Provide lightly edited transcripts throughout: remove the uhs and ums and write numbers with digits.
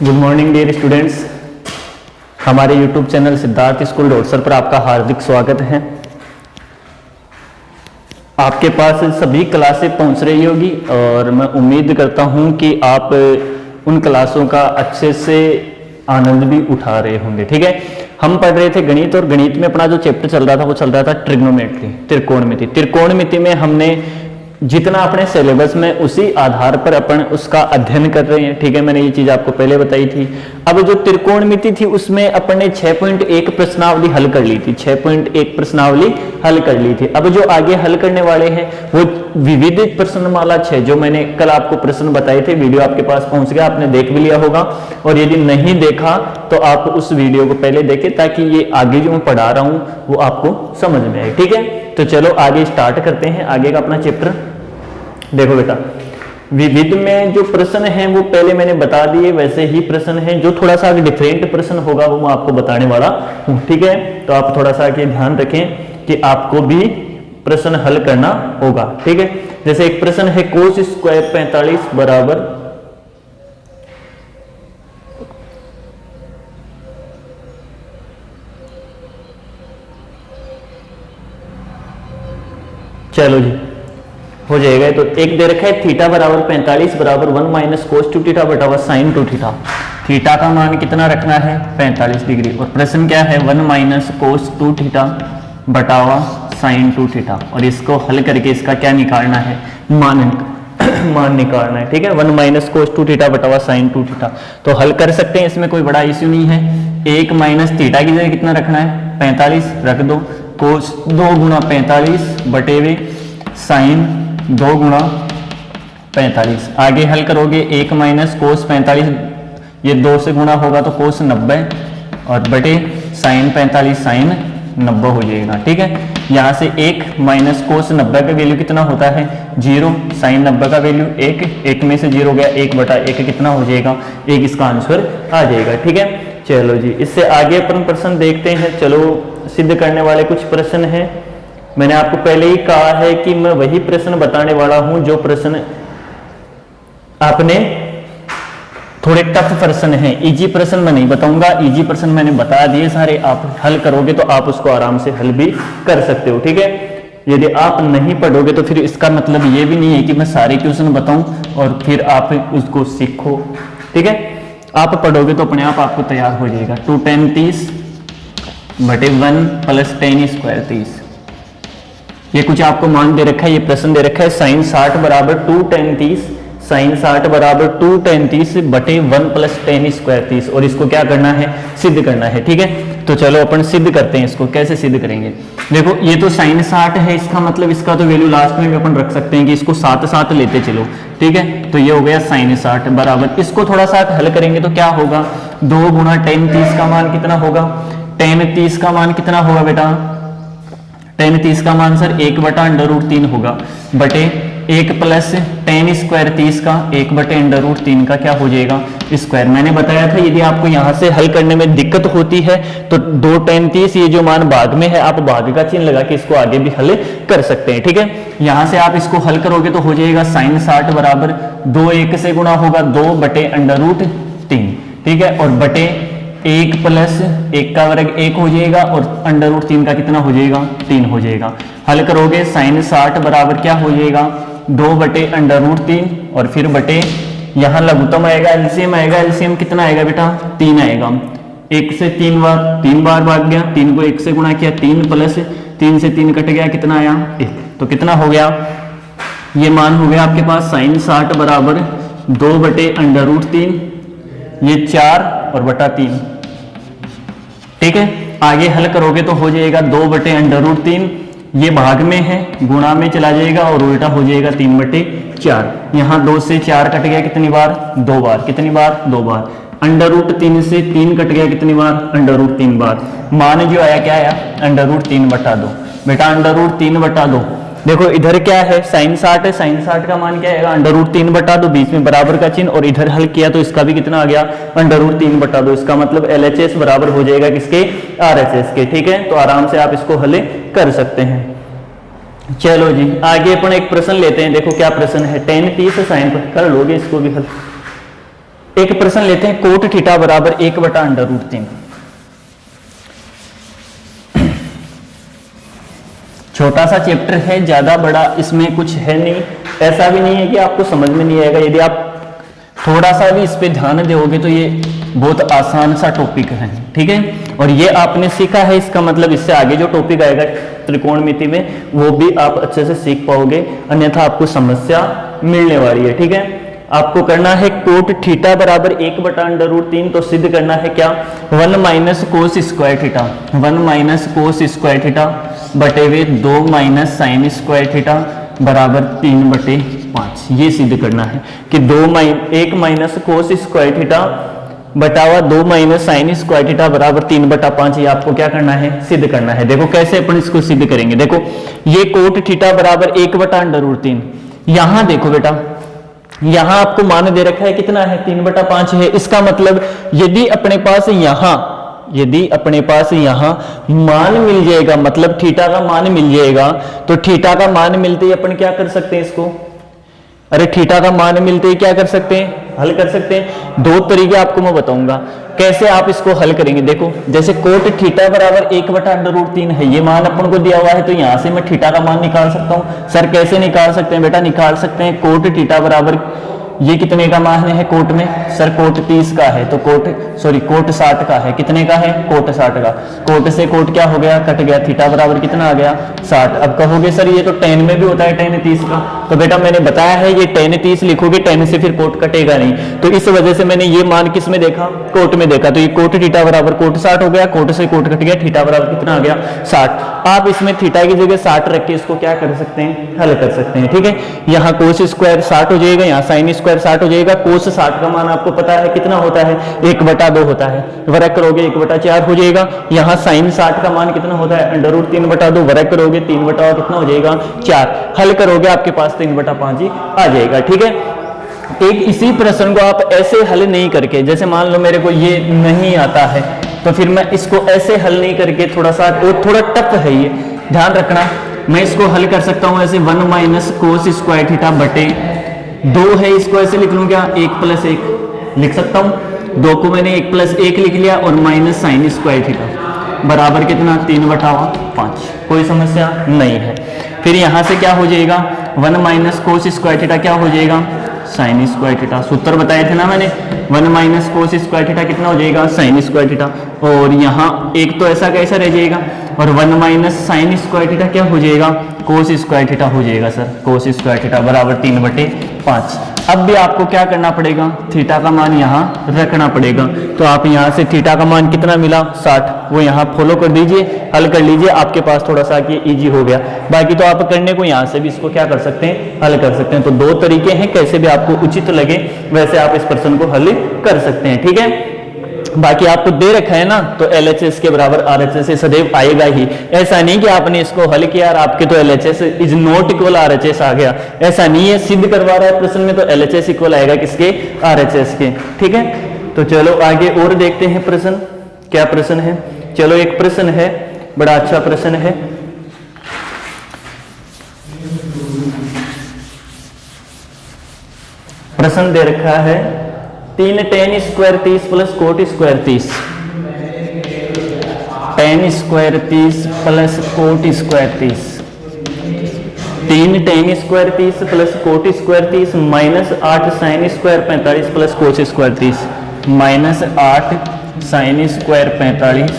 Good morning dear students, हमारे YouTube channel Siddharth school डोरसर पर आपका हार्दिक स्वागत है। आपके पास सभी क्लासें पहुंच रही होगी और मैं उम्मीद करता हूं कि आप उन क्लासों का अच्छे से आनंद भी उठा रहे होंगे। ठीक है, हम पढ़ रहे थे गणित और गणित में अपना जो चैप्टर चल रहा था वो चल रहा था ट्रिग्नोमेट्री, त्रिकोणमिति। त्रिकोणमिति में हमने जितना अपने सिलेबस में उसी आधार पर अपन उसका अध्ययन कर रहे हैं। ठीक है, मैंने ये चीज आपको पहले बताई थी। अब जो त्रिकोणमिति थी उसमें अपन ने 6.1 प्रश्नावली हल कर ली थी, 6.1 प्रश्नावली हल कर ली थी। अब जो आगे हल करने वाले हैं वो विविध प्रश्नमाला 6, जो मैंने कल आपको प्रश्न बताए थे, वीडियो आपके पास पहुंच गया, आपने देख भी लिया होगा। और यदि नहीं देखा तो आप उस वीडियो को पहले देखें ताकि ये आगे जो मैं पढ़ा रहा हूं वो आपको समझ में आए। ठीक है, तो चलो आगे स्टार्ट करते हैं आगे का अपना चैप्टर। देखो बेटा, विविध में जो प्रश्न हैं वो पहले मैंने बता दिए, वैसे ही प्रश्न हैं। जो थोड़ा सा डिफरेंट प्रश्न होगा वो मैं आपको बताने वाला हूं। ठीक है, तो आप थोड़ा सा आगे ध्यान रखें कि आपको भी प्रश्न हल करना होगा। ठीक है, जैसे एक प्रश्न है कोस स्क्वायर 45 बराबर, चलो जी हो जाएगा। तो एक दे रखा है थीटा बराबर 45 बराबर 1 माइनस कोस 2 थीटा बटा साइन 2 थीटा। थीटा का मान कितना रखना है? 45 डिग्री। और प्रश्न क्या है? 1 माइनस कोस 2 थीटा बटा साइन 2 थीटा। और इसको हल करके इसका क्या निकालना है? मान निकालना है। ठीक है, 1 माइनस कोस 2 थीटा बटा साइन 2 थीटा। तो हल कर सकते हैं, इसमें कोई बड़ा इश्यू नहीं है। 1 माइनस थीटा की जगह कितना रखना है? 45 रख दो। कोस 2 गुना 45 बटे हुए साइन 2 गुना 45। आगे हल करोगे 1 माइनस कोस 45, ये 2 से गुणा होगा तो कोस 90 और बटे साइन 45 साइन 90 हो जाएगा। ठीक है, यहाँ से 1 माइनस कोस 90 का वैल्यू कितना होता है? 0। साइन 90 का वैल्यू 1, 1 में से 0 गया, 1 बटा 1 कितना हो जाएगा? 1। इसका आंसर आ जाएगा। ठीक है, चलो जी इससे आगे अपन प्रश्न देखते हैं। चलो सिद्ध करने वाले कुछ प्रश्न हैं। मैंने आपको पहले ही कहा है कि मैं वही प्रश्न बताने वाला हूं जो प्रश्न आपने थोड़े टफ प्रश्न हैं। इजी प्रश्न मैं नहीं बताऊंगा, इजी प्रश्न मैंने बता दिए सारे। आप हल करोगे तो आप उसको आराम से हल भी कर सकते हो। ठीक है, यदि आप नहीं पढ़ोगे तो फिर इसका मतलब ये भी नहीं है कि मैं सारे क्वेश्चन बताऊं और फिर आप उसको सीखो। ठीक है, आप पढ़ोगे तो अपने आप आपको तैयार हो जाएगा। 2 10 30 बटे 1 प्लस 10 स्क्वायर 30। ये कुछ आपको मान दे रखा है, ये प्रश्न दे रखा है साइन 60 बराबर 2 tan 30, साइन 60 बराबर 2 tan 30 बटे 1 प्लस 10 स्क्वायर 30। और इसको क्या करना है? सिद्ध करना है। ठीक है, तो चलो अपन सिद्ध करते हैं। इसको कैसे सिद्ध करेंगे? देखो ये तो साइन 60 है, इसका मतलब इसका तो वैल्यू लास्ट में भी अपन रख सकते हैं कि इसको 7 लेते चलो। ठीक है, तो ये हो गया साइन 60 बराबर, इसको थोड़ा सा हल करेंगे तो क्या होगा? 2 गुना tan 30 का मान कितना होगा? tan 30 का मान कितना होगा बेटा? tan 30 का मान सर 1 बटा √3 होगा बटे 1 प्लस tan स्क्वायर 30 का 1 बटे √3 का क्या हो जाएगा? स्क्वायर। मैंने बताया था यदि आपको यहां से हल करने में दिक्कत होती है तो 2 tan 30 ये जो मान भाग में है, आप भाग का चिन्ह लगा के इसको आगे भी हल कर सकते हैं। ठीक है, यहां से आप इसको हल करोगे तो हो जाएगा साइन 60 बराबर 2 1 से गुणा होगा 2 बटे √3। ठीक है, और बटे 1 प्लस 1 का वर्ग 1 हो जाएगा और √3 का कितना हो जाएगा? 3 हो जाएगा। हल करोगे साइन 60 बराबर क्या हो जाएगा? 2 बटे √3 और फिर बटे यहाँ लघुत्तम आएगा, एलसीएम आएगा। एलसीएम कितना आएगा बेटा? 3 आएगा। 1 से 3 बार भाग गया, 3 को 1 से गुणा किया, 3 प्लस 3 से 3 कट गया, कितना आया? 1। तो कितना हो गया? ये मान हो गया आपके पास साइन 60 बराबर 2 बटे √3, ये 4 और बटा 3। ठीक है, आगे हल करोगे तो हो जाएगा 2 बटे √3, ये भाग में है, गुणा में चला जाएगा और उल्टा हो जाएगा 3 बटे 4। यहाँ 2 से 4 कट गया, कितनी बार? 2 बार। कितनी बार? 2 बार। √3 से 3 कट गया, कितनी बार? √3 बार। मान जो आया क्या आया? √3 बटा 2। बेटा √3 बटा 2। देखो इधर क्या है? साइन 60 है, साइन 60 का मान क्या आएगा? √3 बटा 2, बीच में बराबर का चिन्ह, और इधर हल किया तो इसका भी कितना आ गया? √3 बटा 2। इसका मतलब LHS बराबर हो जाएगा किसके? RHS के। ठीक है, तो आराम से आप इसको हल कर सकते हैं। चलो जी आगे अपन एक प्रश्न लेते हैं। देखो क्या प्रश्न है? tan 30 साइन पर कर लोगे इसको भी हल। एक प्रश्न लेते हैं, कोट थीटा बराबर 1/√3। छोटा सा चैप्टर है, ज्यादा बड़ा इसमें कुछ है नहीं, ऐसा भी नहीं है कि आपको समझ में नहीं आएगा। यदि आप थोड़ा सा भी इस पे ध्यान दोगे तो ये बहुत आसान सा टॉपिक है, ठीक है। और ये आपने सीखा है, इसका मतलब इससे आगे जो टॉपिक आएगा त्रिकोणमिति में वो भी आप अच्छे से सीख पाओगे, अन्यथा आपको समस्या मिलने वाली है, ठीक है। आपको करना है कोट थीटा बराबर 1/√3, तो सिद्ध करना है क्या, 1 minus cos square theta, 1 minus cos square theta बटे हुए 2 माइनस साइन स्क्वायर थीटा बराबर 3/5। ये सिद्ध करना है कि 1 माइनस कोस स्क्वायर थीटा बटावा 2 माइनस साइन स्क्वायर थीटा बराबर 3/5। ये आपको क्या करना है, सिद्ध करना है। देखो कैसे अपन इसको सिद्ध करेंगे। देखो ये कोट थीटा बराबर 1/√3, यहां देखो बेटा, यहां आपको मान दे रखा है कितना है, 3/5 है। इसका मतलब यदि अपने पास यहां मान मिल जाएगा, मतलब थीटा का मान मिल जाएगा, तो थीटा का मान मिलते ही अपन क्या कर सकते हैं इसको, अरे थीटा का मान मिलते ही क्या कर सकते हैं, हल कर सकते हैं। दो तरीके आपको मैं बताऊंगा कैसे आप इसको हल करेंगे। देखो जैसे कोट थीटा बराबर 1/√3 है, ये मान अपन को दिया हुआ है, तो यहां से मैं थीटा का मान निकाल सकता हूं। सर कैसे निकाल सकते हैं बेटा, निकाल सकते हैं कोट थीटा बराबर, ये कितने का मान है कोट में, सर कोट 30 का है, तो कोट 60 का है। कितने का है, कोट 60 का। कोट से कोट क्या हो गया, कट गया, थीटा बराबर कितना आ गया, 60। अब कहोगे सर ये तो tan में भी होता है, tan 30 का, तो बेटा मैंने बताया है ये tan 30 लिखोगे, tan से फिर कोट कटेगा नहीं, तो इस वजह से मैंने ये मान किस में देखा, कोट में देखा, तो ये कोट थीटा बराबर कोट 60 हो गया, कोट से कोट कट गया, थीटा बराबर कितना आ गया, 60। आप इसमें थीटा की जगह 60 रख के इसको क्या कर सकते हैं, हल कर सकते हैं, ठीक है। यहाँ कोस स्क्वायर 60 हो जाएगा, यहाँ साइन स्क्वायर 60 हो जाएगा। कोस 60 का मान आपको पता है कितना होता है, 1/2 होता है, वर्ग करोगे 1/4 हो जाएगा। यहाँ साइन 60 का मान कितना होता है, √3/2, वर्ग करोगे 3/2 कितना हो जाएगा, 4। हल करोगे आपके पास 3/5 ही आ जाएगा, ठीक है। एक इसी प्रश्न को आप ऐसे हल नहीं करके, जैसे मान लो मेरे को ये नहीं आता है, तो फिर मैं इसको ऐसे हल नहीं करके, थोड़ा टफ है ये, ध्यान रखना। मैं इसको हल कर सकता हूं ऐसे, 1 माइनस कोस स्क्वायर थीटा बटे 2 है, इसको ऐसे लिख लूं क्या, 1 + 1 लिख सकता हूं। 2 को मैंने 1 + 1 लिख लिया, और माइनस साइन स्क्वायर थीटा बराबर कितना, 3/5। कोई समस्या नहीं है। फिर यहां से क्या हो जाएगा, 1 माइनस कोस स्क्वायर थीटा क्या हो जाएगा, साइन स्क्वायर थीटा। सूत्र बताए थे ना मैंने, 1 माइनस कोस स्क्वायर थीटा कितना हो जाएगा, साइन स्क्वायर थीटा। और यहाँ एक तो ऐसा कैसा रह जाएगा, और 1 माइनस साइन स्क्वायर थीटा क्या हो जाएगा, कोस स्क्वायर थीटा हो जाएगा सर, कोस स्क्वायर थीटा बराबर 3/5। अब भी आपको क्या करना पड़ेगा, थीटा का मान यहाँ रखना पड़ेगा। तो आप यहाँ से थीटा का मान कितना मिला, 60, वो यहाँ फॉलो कर दीजिए, हल कर लीजिए, आपके पास थोड़ा सा ये इजी हो गया। बाकी तो आप करने को यहाँ से भी इसको क्या कर सकते हैं, हल कर सकते हैं। तो 2 तरीके हैं, कैसे भी आपको उचित लगे वैसे आप इस प्रश्न को हल कर सकते हैं, ठीक है। बाकी आपको दे रखा है ना, तो LHS के बराबर RHS सदैव आएगा ही। ऐसा नहीं कि आपने इसको हल किया और आपके तो LHS is not equal RHS आ गया, ऐसा नहीं है। सिद्ध करवा रहा है प्रश्न में, तो LHS इक्वल आएगा किसके, RHS के, ठीक है। तो चलो आगे और देखते हैं प्रश्न, क्या प्रश्न है। चलो एक प्रश्न है, बड़ा अच्छा प्रश्न है। प्रश्न दे रखा है 3 tan square 30 plus cot square 30, tan square 30 plus cot square 30, 3 tan square 30 plus cot square 30 minus 8 sine square 45 plus cos square 30, minus 8 sine square 45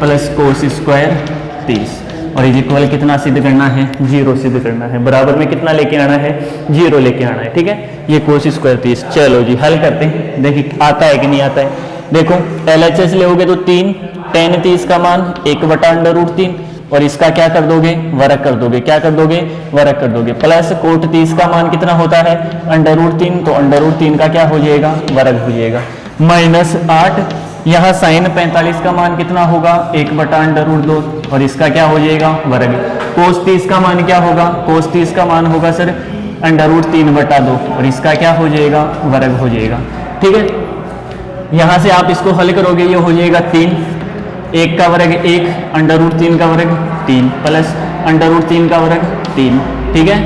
plus cos square 30। और इज इक्वल कितना सिद्ध करना है, 0 सिद्ध करना है। बराबर में कितना लेके आना है, 0 लेके आना है, ठीक है। ये कोस स्क्वायर 30, चलो जी हल करते हैं, देखिए आता है कि नहीं आता है। देखो LHS लोगे तो 3 tan 30 का मान 1/√3, और इसका क्या कर दोगे, वर्ग कर दोगे, क्या कर दोगे, वर्ग कर दोगे, प्लस कोट 30 का मान कितना होता है, √3, तो √3 का क्या हो जाएगा, वर्ग हो जाएगा, माइनस 8, यहाँ साइन 45 का मान कितना होगा, 1/√2, और इसका क्या हो जाएगा, वर्ग। कोस 30 का मान क्या होगा, कोस 30 का मान होगा सर √3/2, और इसका क्या हो जाएगा, वर्ग हो जाएगा, ठीक है। यहाँ से आप इसको हल करोगे, ये हो जाएगा 3, 1 का वर्ग 1, √3 का वर्ग 3, प्लस √3 का वर्ग 3, ठीक है।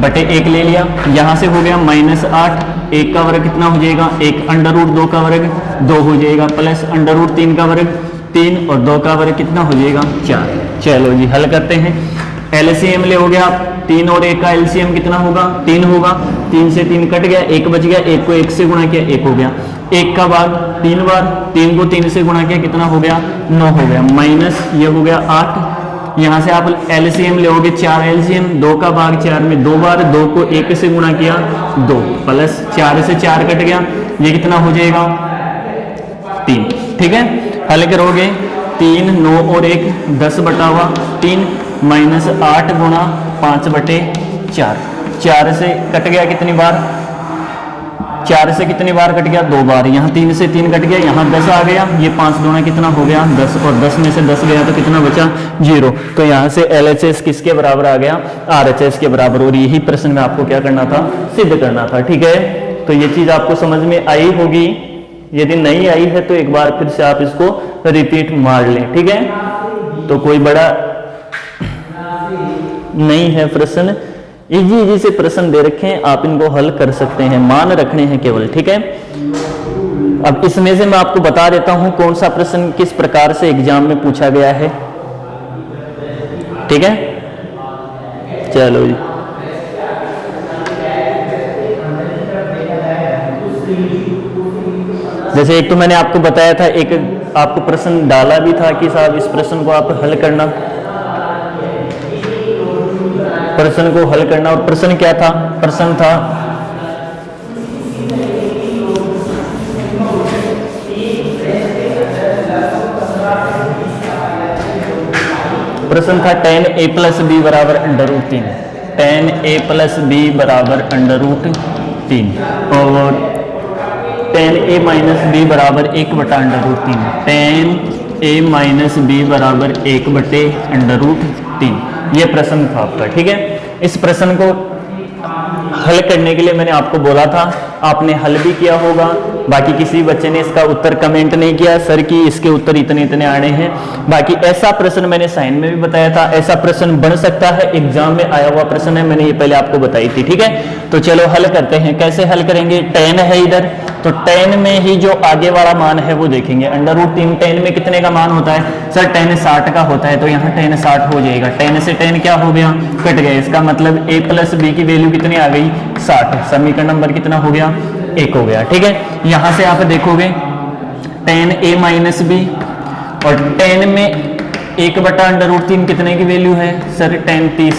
बटे 1 ले लिया, यहाँ से हो गया -8, 1 का वर्ग कितना हो जाएगा 1, √2 का वर्ग 2 हो जाएगा, प्लस √3 का वर्ग 3 और 2 का वर्ग कितना हो जाएगा 4। चलो जी हल करते हैं। एलसीएम ले हो गया 3 और 1 का एलसीएम कितना होगा 3 होगा, 3 से 3 कट गया, 1 बच गया, 1 को 1 से गुणा किया 1 हो गया, 1 का भाग 3 बार, 3 को 3 से गुणा किया कितना हो गया 9 हो गया, माइनस ये हो गया 8, यहाँ से आप एलसीएम लेोगे 4 एलसीएम, 2 का भाग 4 में 2 बार, 2 को 1 से गुणा किया 2, प्लस 4 से 4 कट गया, ये कितना हो जाएगा 3। ठीक है, हल करोगे 3, 9 और 1 10 बटा हुआ 3 माइनस 8 गुणा 5 बटे 4, 4 से कट गया कितनी बार 4 से कितनी बार कट गया 2 बार, यहाँ 3 से 3 कट गया, यहाँ 10 आ गया, ये 5 दूना कितना हो गया 10 और 10 में से 10 गया तो कितना बचा 0। तो यहाँ से LHS किसके बराबर आ गया RHS के बराबर, और यही प्रश्न में आपको क्या करना था सिद्ध करना था। ठीक है, तो ये चीज आपको समझ में आई होगी, यदि नहीं आई है तो एक बार फिर से आप इसको रिपीट मार लें। ठीक है, तो कोई बड़ा नहीं है प्रश्न, इजी से प्रश्न दे रखे हैं, आप इनको हल कर सकते हैं, मान रखने हैं केवल। ठीक है, अब इसमें से मैं आपको बता देता हूं कौन सा प्रश्न किस प्रकार से एग्जाम में पूछा गया है। ठीक है, चलो जी जैसे एक तो मैंने आपको बताया था, एक आपको प्रश्न डाला भी था कि साहब इस प्रश्न को आप हल करना, प्रश्न को हल करना, और प्रश्न क्या था, प्रश्न था tan a + b बराबर √3, tan a + b बराबर √3 और tan a - b बराबर 1 बटा √3, tan a - b बराबर 1 बटे √3, ये प्रश्न था आपका। ठीक है, इस प्रश्न को हल करने के लिए मैंने आपको बोला था, आपने हल भी किया होगा, बाकी किसी बच्चे ने इसका उत्तर कमेंट नहीं किया सर कि इसके उत्तर इतने इतने आने हैं। बाकी ऐसा प्रश्न मैंने साइन में भी बताया था, ऐसा प्रश्न बन सकता है, एग्जाम में आया हुआ प्रश्न है, मैंने ये पहले आपको बताई थी। ठीक है, तो चलो हल करते हैं। कैसे हल करेंगे, tan है इधर, तो tan में ही जो आगे वाला मान है वो देखेंगे, √3 tan में कितने का मान होता है सर, tan 60 का होता है, तो यहाँ tan 60 हो जाएगा, tan से tan क्या हो गया कट गया, इसका मतलब a + b की वैल्यू कितनी आ गई 60, समीकरण नंबर कितना हो गया 1 हो गया। ठीक है, यहाँ से आप देखोगे tan a - b और tan में 1 बटा √3 कितने की वैल्यू है सर, tan 30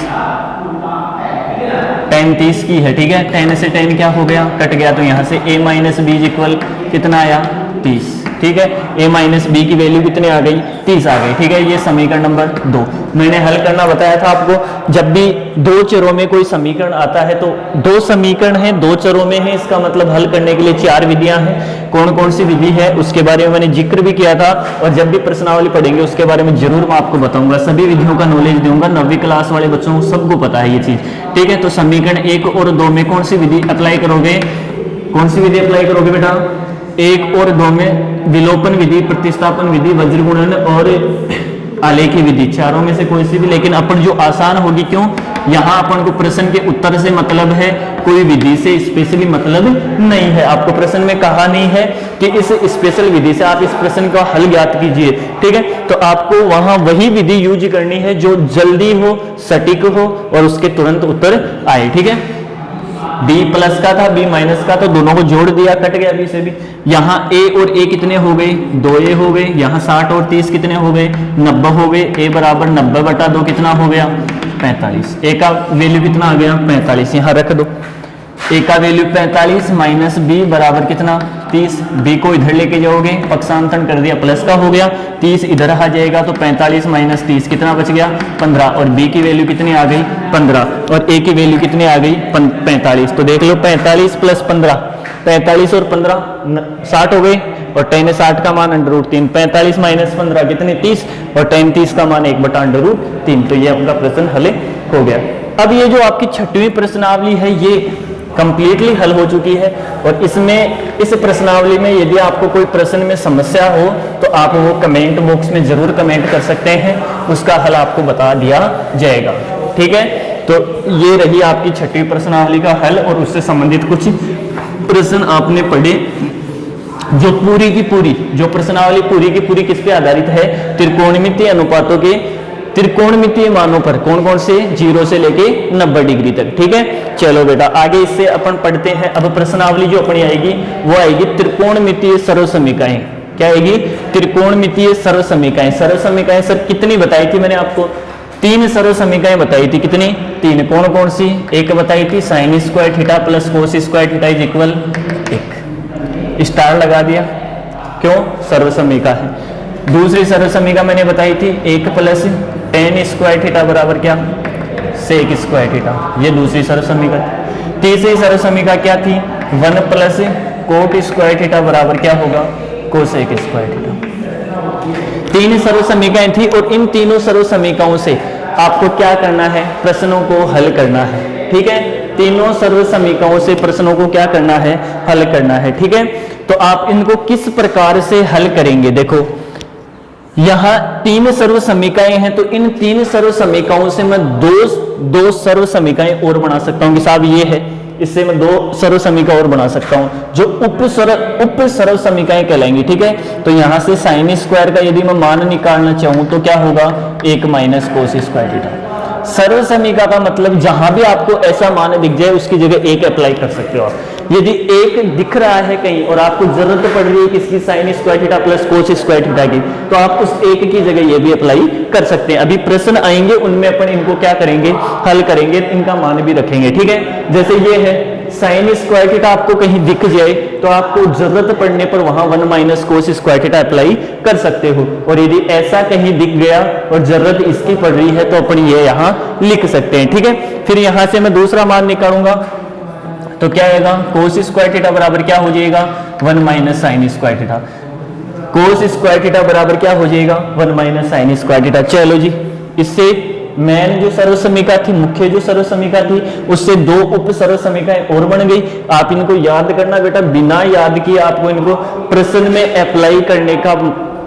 की है। ठीक है, tan से tan क्या हो गया कट गया, तो यहाँ से a - b इक्वल कितना आया 30। ठीक है, a - b की वैल्यू कितनी आ गई 30 आ गई। ठीक है, ये समीकरण नंबर 2 मैंने हल करना बताया था आपको। जब भी दो चरों में कोई समीकरण आता है तो 2 समीकरण हैं, 2 चरों में है, इसका मतलब हल करने के लिए 4 विधियां हैं। कौन कौन सी विधि है उसके बारे में मैंने जिक्र भी किया था, और जब भी प्रश्नावली पढ़ेंगे उसके बारे में जरूर मैं आपको बताऊंगा, सभी विधियों का नॉलेज दूंगा, 9वीं क्लास वाले बच्चों को सबको पता है ये चीज। ठीक है, तो समीकरण 1 और 2 में कौन सी विधि अप्लाई करोगे, कौन सी विधि अप्लाई करोगे बेटा, 1 और 2 में विलोपन विधि, प्रतिस्थापन विधि, वज्र गुणन और आलेखी विधि, चारों में से कोई सी भी, लेकिन अपन जो आसान होगी, क्यों, यहाँ अपन को प्रश्न के उत्तर से मतलब है, कोई विधि से स्पेशली मतलब नहीं है। आपको प्रश्न में कहा नहीं है कि इस स्पेशल विधि से आप इस प्रश्न का हल ज्ञात कीजिए। ठीक है, तो आपको वहां वही विधि यूज करनी है जो जल्दी हो, सटीक हो और उसके तुरंत उत्तर आए। ठीक है, b प्लस का था, b माइनस का, तो दोनों को जोड़ दिया, कट गया b से भी। यहाँ a और a कितने हो गए 2a हो गए, यहाँ 60 और 30 कितने हो गए 90 हो गए, a बराबर 90 बटा 2 कितना हो गया 45, a का वैल्यू कितना आ गया 45, यहाँ रख दो, a का वैल्यू 45 माइनस b बराबर कितना 30, b को इधर लेके जाओगे, पक्षांतरण कर दिया, प्लस का हो गया, 30 इधर आ जाएगा, तो 45 माइनस 30 कितना बच गया 15, और b की वैल्यू कितनी आ गई 15, और a की वैल्यू कितनी आ गई 45। तो देख लो 45 प्लस 15, 45 और 15 60 हो गई, और tan 60 का मान √3, 45 माइनस 15 कितने 30, और tan 30 का मान 1 बटा √3। तो ये आपका प्रश्न हल हो गया। अब ये जो आपकी 6वीं प्रश्नावली है ये कंप्लीटली हल हो चुकी है, और इसमें इस प्रश्नावली में यदि आपको कोई प्रश्न में समस्या हो तो आप वो कमेंट बॉक्स में जरूर कमेंट कर सकते हैं, उसका हल आपको बता दिया जाएगा। ठीक है, तो ये रही आपकी छठी प्रश्नावली का हल और उससे संबंधित कुछ प्रश्न आपने पढ़े, जो पूरी की पूरी जो प्रश्नावली पूरी की पूरी किस पे आधारित है, त्रिकोणमितीय अनुपातों के त्रिकोणमितीय मानों पर, कौन कौन से, 0 से लेके 90 डिग्री तक। ठीक है, चलो बेटा आगे इससे अपन पढ़ते हैं। अब प्रश्नावली जो अपनी आएगी वो आएगी त्रिकोणमितीय सर्वसमीकाएं। क्या आएगी, त्रिकोणमितीय सर्वसमीकाएं। सर्वसमीकाएं सर कितनी बताई थी मैंने आपको, 3 सर्वसमीकाएं बताई थी। कितनी, 3। कौन कौन सी, एक बताई थी sign square theta plus cos square theta is equal 1, star लगा दिया, क्यों, सर्वसमीका है। दूसरी सर्वसमीका मैंने बताई थी 1 प्लस टेन स्क्वायर थीटा बराबर क्या, सेक स्क्वायर थीटा, ये दूसरी सर्वसमीका थी। तीसरी सर्वसमीका क्या थी, 1 प्लस कोट स्क्वायर थीटा बराबर क्या होगा, कोसेक स्क्वायर थीटा। 3 सर्वसमीकाएं थी और इन तीनों सर्वसमीकाओं से आपको क्या करना है, प्रश्नों को हल करना है। ठीक है, तीनों सर्वसमीकाओं से प्रश्नों को क्या करना है, हल करना है। ठीक है, तो आप इनको किस प्रकार से हल करेंगे, देखो यहां 3 सर्वसमीकाएं हैं, तो इन 3 सर्वसमीकाओं से मैं दो सर्वसमीकाएं और बना सकता हूं कि साहब ये है, इससे मैं 2 सर्वसमीका और बना सकता हूं जो उप सर्वसमीकाएं कहलाएंगी। ठीक है, तो यहां से साइन स्क्वायर का यदि मैं मान निकालना चाहूं तो क्या होगा, 1 माइनस कोस स्क्वायर थीटा। सर्वसमीका का मतलब जहां भी आपको ऐसा मान दिख जाए उसकी जगह 1 अप्लाई कर सकते हो आप। यदि 1 दिख रहा है कहीं और आपको जरूरत पड़ रही है किसकी, sign square theta plus cos square theta की, तो आप उस 1 की जगह ये भी अप्लाई कर सकते हैं। अभी प्रश्न आएंगे उनमें अपन इनको क्या करेंगे, हल करेंगे, इनका मान भी रखेंगे। ठीक है, जैसे ये है साइन स्क्वायर थीटा आपको कहीं दिख जाए तो आपको जरूरत पड़ने पर वहां 1 minus cos square theta apply कर सकते हो, और यदि ऐसा कहीं दिख गया और जरूरत इसकी पड़ रही है तो अपन ये यहां लिख सकते हैं। ठीक है, फिर यहां से मैं दूसरा मान निकालूंगा तो क्या आएगा, कोस स्क्वायर थीटा बराबर क्या हो जाएगा, 1 माइनस साइन स्क्वायर थीटा। कोस स्क्वायर थीटा बराबर क्या हो जाएगा, 1 माइनस साइन स्क्वायर थीटा। चलो जी, इससे मेन जो सर्वसमीका थी, मुख्य जो सर्वसमीका थी, उससे 2 उप सर्वसमीकाएं और बन गई। आप इनको याद करना बेटा, बिना याद किए आपको इनको प्रश्न में अप्लाई करने का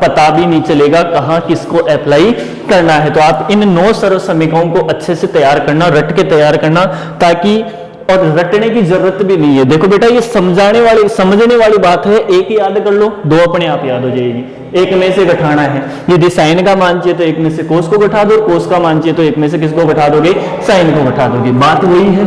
पता भी नहीं चलेगा कहां किसको अप्लाई करना है। तो आप इन 9 सर्वसमीकाओं को अच्छे से तैयार करना, रट के तैयार करना, ताकि, और रटने की जरूरत भी नहीं है। देखो बेटा ये समझने वाली बात है, एक ही याद कर लो, 2 अपने आप याद हो जाएगी। एक में से घटाना है, यदि साइन का मान चाहिए तो एक में से कोस को घटा दो, कोस का मान चाहिए तो एक में से किसको घटा दोगे, साइन को घटा दोगे। बात वही है,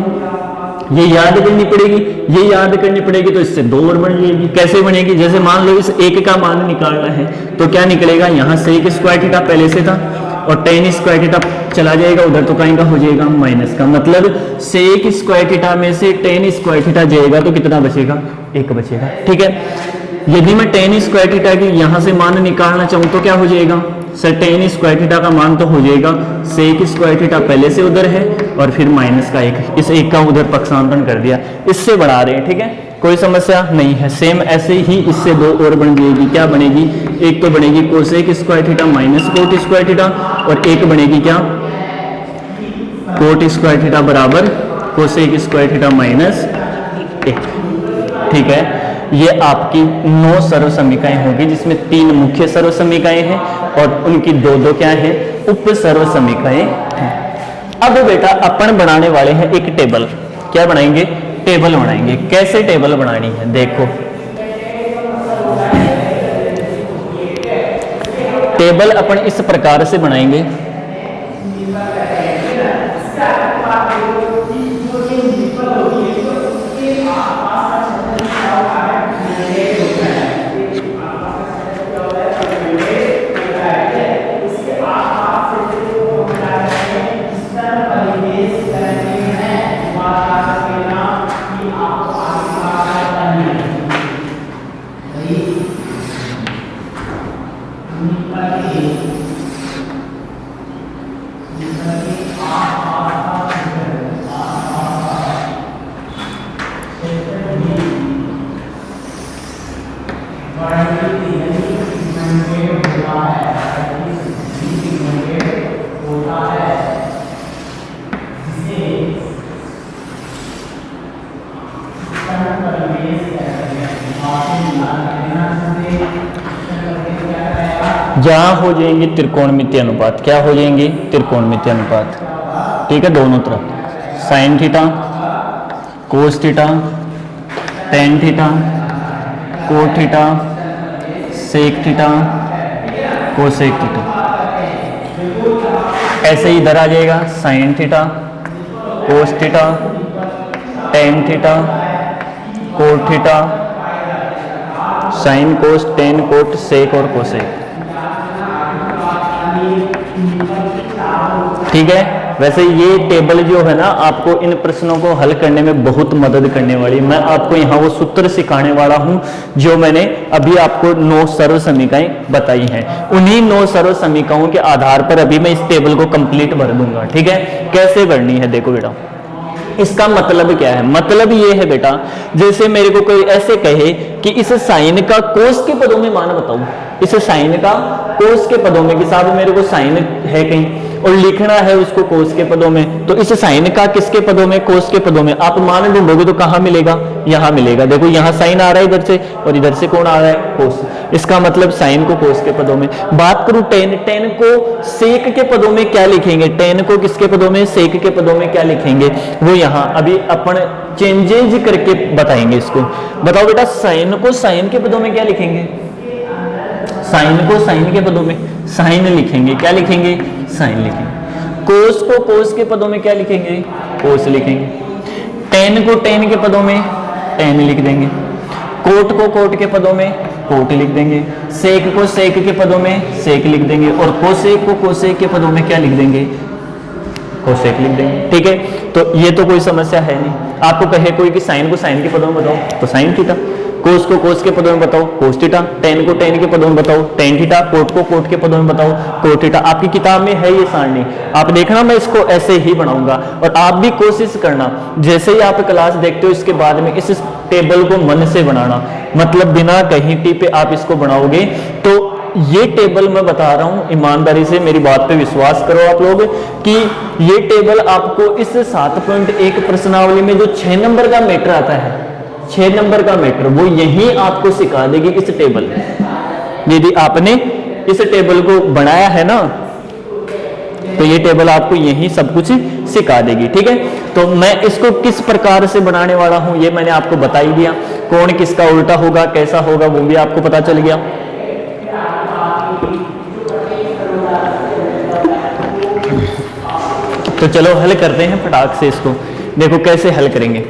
ये याद करनी पड़ेगी, ये याद करनी पड़ेगी, तो इससे 2 और बन जाएगी। कैसे बनेगी, जैसे मान लो इस 1 का मान निकालना है तो क्या निकलेगा, यहां सेक स्क्वायर थीटा पहले से था और टेन स्क्वायर थीटा चला जाएगा उधर, तो कहीं का हो जाएगा माइनस का, मतलब सेक स्क्वायर थीटा में से टेन स्क्वायर थीटा जाएगा तो कितना बचेगा, 1 बचेगा। ठीक है, यदि मैं टेन स्क्वायर थीटा की यहां से मान निकालना चाहूं तो क्या हो जाएगा सर, टेन स्क्वायर थीटा का मान तो हो जाएगा सेक स्क्वायर थीटा पहले से उधर है और फिर माइनस का 1, इस 1 का उधर पक्षांतरण कर दिया, इससे बढ़ा रहे हैं। ठीक है, कोई समस्या नहीं है। सेम ऐसे ही इससे 2 और बन जाएगी, क्या बनेगी, एक तो बनेगी cosec square theta minus cot square theta, और एक बनेगी क्या, कोट स्क्वायर थीटा बराबर कोसेक स्क्वायर थीटा माइनस 1। ठीक है, ये आपकी 9 सर्वसमीकाएं होगी, जिसमें 3 मुख्य सर्वसमीकाएं हैं और उनकी 2 क्या है, उप सर्वसमीकाएं हैं। अब बेटा अपन बनाने वाले हैं एक टेबल। क्या बनाएंगे, टेबल बनाएंगे। कैसे टेबल बनानी है, देखो टेबल अपन इस प्रकार से बनाएंगे। जहां हो जाएंगे त्रिकोणमितीय अनुपात, क्या हो जाएंगे, त्रिकोणमितीय अनुपात। ठीक है, दोनों तरफ। Sine theta, cos theta, tan theta, cot theta, sec theta, cosec theta. ऐसे ही इधर आ जाएगा sine theta, cos theta, tan theta, cot theta, sine cos tan cot sec और कोसेक। ठीक है। वैसे ये टेबल जो है ना आपको इन प्रश्नों को हल करने में बहुत मदद करने वाली। मैं आपको यहाँ वो सूत्र सिखाने वाला हूँ जो मैंने अभी आपको 9 सरल समीकरण बताई हैं। उन्हीं 9 सरल समीकरणों के आधार पर अभी मैं इस टेबल को कंप्लीट भर दूंगा। ठीक है। कैसे भरनी है देखो बेटा, इसका मतलब क्या है? मतलब ये है बेटा, जैसे मेरे को कोई ऐसे कहे कि इस साइन का कोस के पदों में मान बताओ, इस साइन का कोस के पदों में, कि साहब मेरे को साइन है कहीं और लिखना है उसको कोस के पदों में, तो इस साइन का किसके पदों में? कोस के पदों में। आप मान ढूंढोगे तो कहां मिलेगा? यहां मिलेगा। देखो यहां साइन आ रहा है इधर से और इधर से कौन आ रहा है? कोस। इसका मतलब साइन को कोस के पदों में। बात करूं टेन, टेन को सेक के पदों में क्या लिखेंगे? टेन को किसके पदों में? सेक के पदों में क्या लिखेंगे? वो यहां अभी अपन चेंजेज करके बताएंगे इसको। बताओ बेटा, साइन को साइन के पदों में क्या लिखेंगे? साइन को साइन के पदों में साइन लिखेंगे। क्या लिखेंगे? साइन लिखेंगे। कोस को कोस के पदों में क्या लिखेंगे? कोस लिखेंगे। टेन को टेन के पदों में टेन लिख देंगे। कोट को कोट के पदों में कोट लिख देंगे। सेक को सेक के पदों में सेक लिख देंगे। और कोसेक को कोसेक के पदों में क्या लिख देंगे? कोसेक लिख देंगे। ठीक है। तो ये तो कोई समस्या है नहीं। आपको कहे कोई कि साइन को साइन के पदों में बताओ तो साइन थीटा, कोस को कोस के पदों में बताओ कोस थीटा, टेन को टेन के पदों में बताओ टेन थीटा, कोट को कोट के पदों में बताओ कोट थीटा। आपकी किताब में है ये सारणी, आप देखना मैं इसको ऐसे ही बनाऊंगा। और आप भी कोशिश करना जैसे ही आप क्लास देखते हो इसके बाद में इस टेबल को मन से बनाना, मतलब बिना कहीं टी पे आप इसको बनाओगे तो ये टेबल मैं बता रहा हूं, ईमानदारी से मेरी बात पे विश्वास करो आप लोग, कि ये टेबल आपको इस 7.1 प्रश्नावली में जो 6 नंबर का मैटर आता है, 6 नंबर का मैटर, वो यही आपको सिखा देगी इस टेबल। यदि आपने इस टेबल को बनाया है ना तो ये टेबल आपको यही सब कुछ सिखा देगी। ठीक है। तो मैं इसको किस प्रकार से बनाने वाला हूं ये मैंने आपको बता ही दिया। कौन किसका उल्टा होगा, कैसा होगा, वो भी आपको पता चल गया। तो चलो हल करते हैं फटाक से इसको। देखो कैसे हल करेंगे।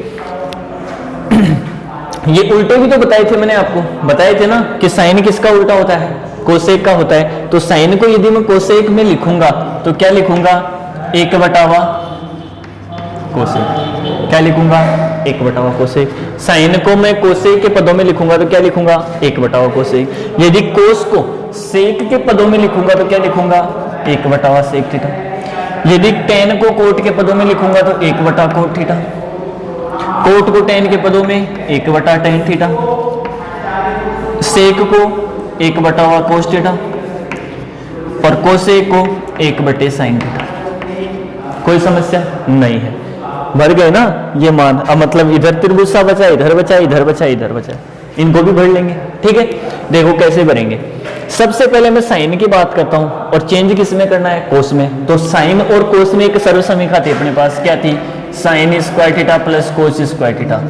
ये उल्टे भी तो बताए थे मैंने आपको, बताए थे ना कि साइन किसका उल्टा होता है? कोसेक का होता है। तो साइन को यदि मैं कोसेक में लिखूंगा तो क्या लिखूंगा? 1/, कोसेक। क्या लिखूंगा? 1/, कोसेक। साइन को मैं कोसेक के पदों में लिखूंगा तो क्या लिखूंगा? 1/, कोसेक। यदि कोस को सेक के पदों में लिखूंगा तो क्या लिखूंगा? 1/, सेक थीटा। यदि टेन को कोट के पदों में लिखूंगा तो 1/, कोट थीटा। कोट को टेन के पदों में 1/, टेन थीटा। सेक को 1/, कोस थीटा। और कोसेक को 1/, साइन थीटा। कोई समस्या नहीं है। भर गए ना ये मान। अब मतलब इधर त्रिभुज सा बचा, इधर बचा, इधर बचा, इधर बचा, इनको भी भर लेंगे। ठीक है। देखो कैसे भरेंगे। सबसे पहले मैं साइन की बात करता हूं और चेंज किस में करना है? कोस में। तो साइन और कोस में एक सर्व समीकरण थी अपने पास, क्या थी? Sign square theta plus cos square theta.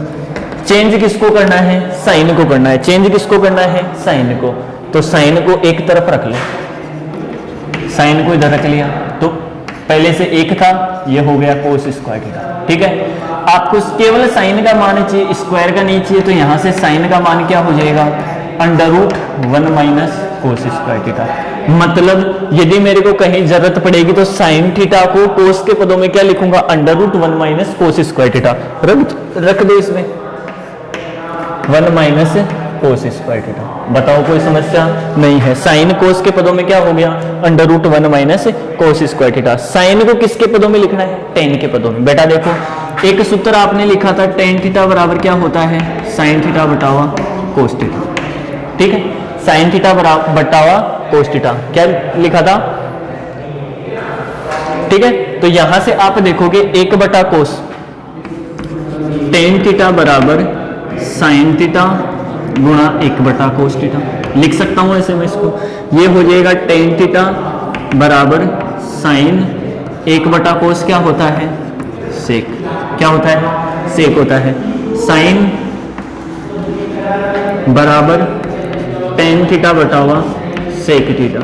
Change किसको करना है? साइन को करना है। चेंज किसको करना है? साइन को। तो साइन को एक तरफ रख लो, साइन को इधर रख लिया तो पहले से 1 था, ये हो गया कोस स्क्वायर थीटा। ठीक है। आपको केवल साइन का मान चाहिए, स्क्वायर का नहीं चाहिए, तो यहां से साइन का मान क्या हो जाएगा? √1 - कोस स्क्वायर थीटा। मतलब यदि मेरे को कहीं जरूरत पड़ेगी तो साइन थीटा को कोस के पदों में क्या लिखूंगा? √1 - कोस स्क्वायर थीटा। रख दो इसमें 1 - कोस स्क्वायर थीटा। बताओ कोई समस्या नहीं है। साइन कोस के पदों में क्या हो गया? √1 - कोस स्क्वायर थीटा। साइन को किसके पदों में लिखना है? टेन के पदों में। बेटा देखो एक सूत्र आपने लिखा था, टेन थीटा बराबर क्या होता है? साइन थीटा बटावा कोस थीटा। ठीक है। साइन थीटा बटावा कोस थीटा क्या लिखा था? ठीक है। तो यहां से आप देखोगे 1/, कोस, टेन थीटा बराबर साइन थीटा गुणा 1/, कोस थीटा। लिख सकता हूं ऐसे मैं इसको। ये हो जाएगा टेन थीटा बराबर साइन 1/, कोस क्या होता है? सेक। क्या होता है? सेक होता है। साइन बराबर टेन थीटा बटा हुआ सेक थीटा।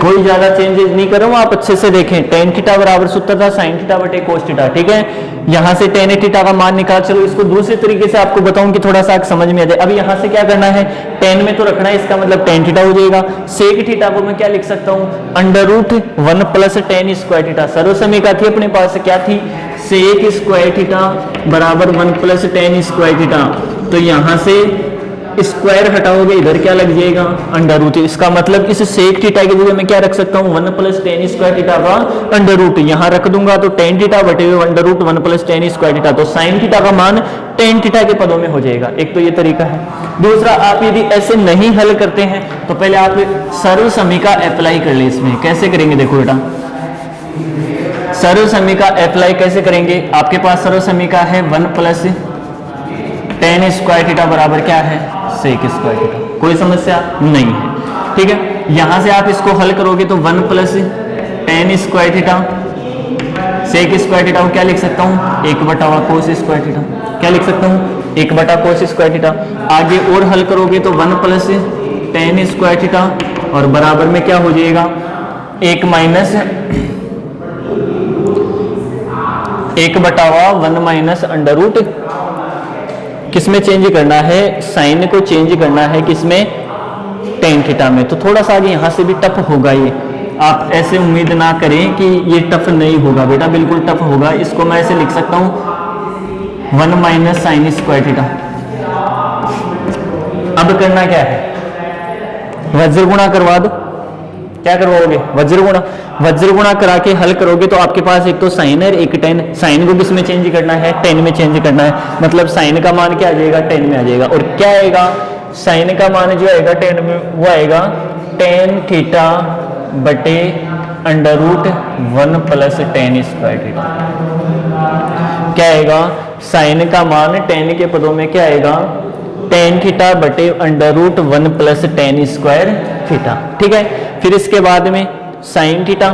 कोई ज्यादा चेंजेस नहीं कर रहा हूं, आप अच्छे से देखें। टेन थीटा बराबर सूत्र था साइन थीटा बटे कोस थीटा, ठीक है। यहां से टेन थीटा का मान निकाल, चलो इसको दूसरे तरीके से आपको बताऊं कि थोड़ा सा समझ में आ जाए। अब यहां से क्या करना है, टेन में तो रखना है, इसका मतलब टेन थीटा हो जाएगा। सेक थीटा को मैं क्या लिख सकता हूं, under root 1 plus tan square theta. सर्वसमीका थी अपने पास, क्या थी, सेक स्क्वायर थीटा बराबर 1 प्लस टेन स्क्वायर थीटा। तो यहां से स्क्वायर हटाओगे, इधर क्या लग जाएगा, अंडर रूट। इसका मतलब इस सेक थीटा की जगह मैं क्या रख सकता हूँ, 1 प्लस टेन स्क्वायर थीटा का अंडर रूट। यहाँ रख दूंगा तो टेन थीटा बटे हुए under root 1 plus tan square theta. तो साइन थीटा का मान टेन थीटा के पदों में हो जाएगा। एक तो ये तरीका है। दूसरा, आप यदि ऐसे नहीं हल करते हैं तो पहले आप सर्वसमीका अप्लाई कर ले। इसमें कैसे करेंगे, देखो बेटा, सर्वसमीका अप्लाई कैसे करेंगे। आपके पास सर्वसमीका है 1 प्लस टेन स्क्वायर थीटा बराबर क्या है, सेक स्क्वायर थीटा। कोई समस्या नहीं है, ठीक है। यहां से आप इसको हल करोगे तो 1 plus tan square theta sec square theta को क्या लिख सकता हूं, 1 बटा कोस स्क्वायर थीटा। क्या लिख सकता हूं, 1 बटा कोस स्क्वायर थीटा। आगे और हल करोगे तो 1 प्लस टेन स्क्वायर थीटा और बराबर में क्या हो जाएगा, 1 माइनस 1 बटा 1 माइनस अंडर रूट। किसमें चेंज करना है, साइन को चेंज करना है किसमें, टेन थीटा में। तो थोड़ा सा आगे यहां से भी टफ होगा ये, आप ऐसे उम्मीद ना करें कि ये टफ नहीं होगा बेटा, बिल्कुल टफ होगा। इसको मैं ऐसे लिख सकता हूं 1 माइनस साइन स्क्वायर थीटा। अब करना क्या है, वज्र गुणा करवा दो। क्या करवाओगे, वज्र गुणा। वज्र गुणा करा के हल करोगे तो आपके पास एक तो साइन है, एक टेन। साइन को किस में चेंज करना है, टेन में चेंज करना है। मतलब साइन का मान क्या आ जाएगा, टेन में आ जाएगा। और क्या आएगा, साइन का मान जो आएगा टेन में, वो आएगा टेन थीटा बटे under root 1 plus tan square theta. क्या आएगा, साइन का मान टेन के पदों में क्या आएगा, टेन थीटा बटे under root 1 plus tan square theta, ठीक है। फिर इसके बाद में साइन थीटा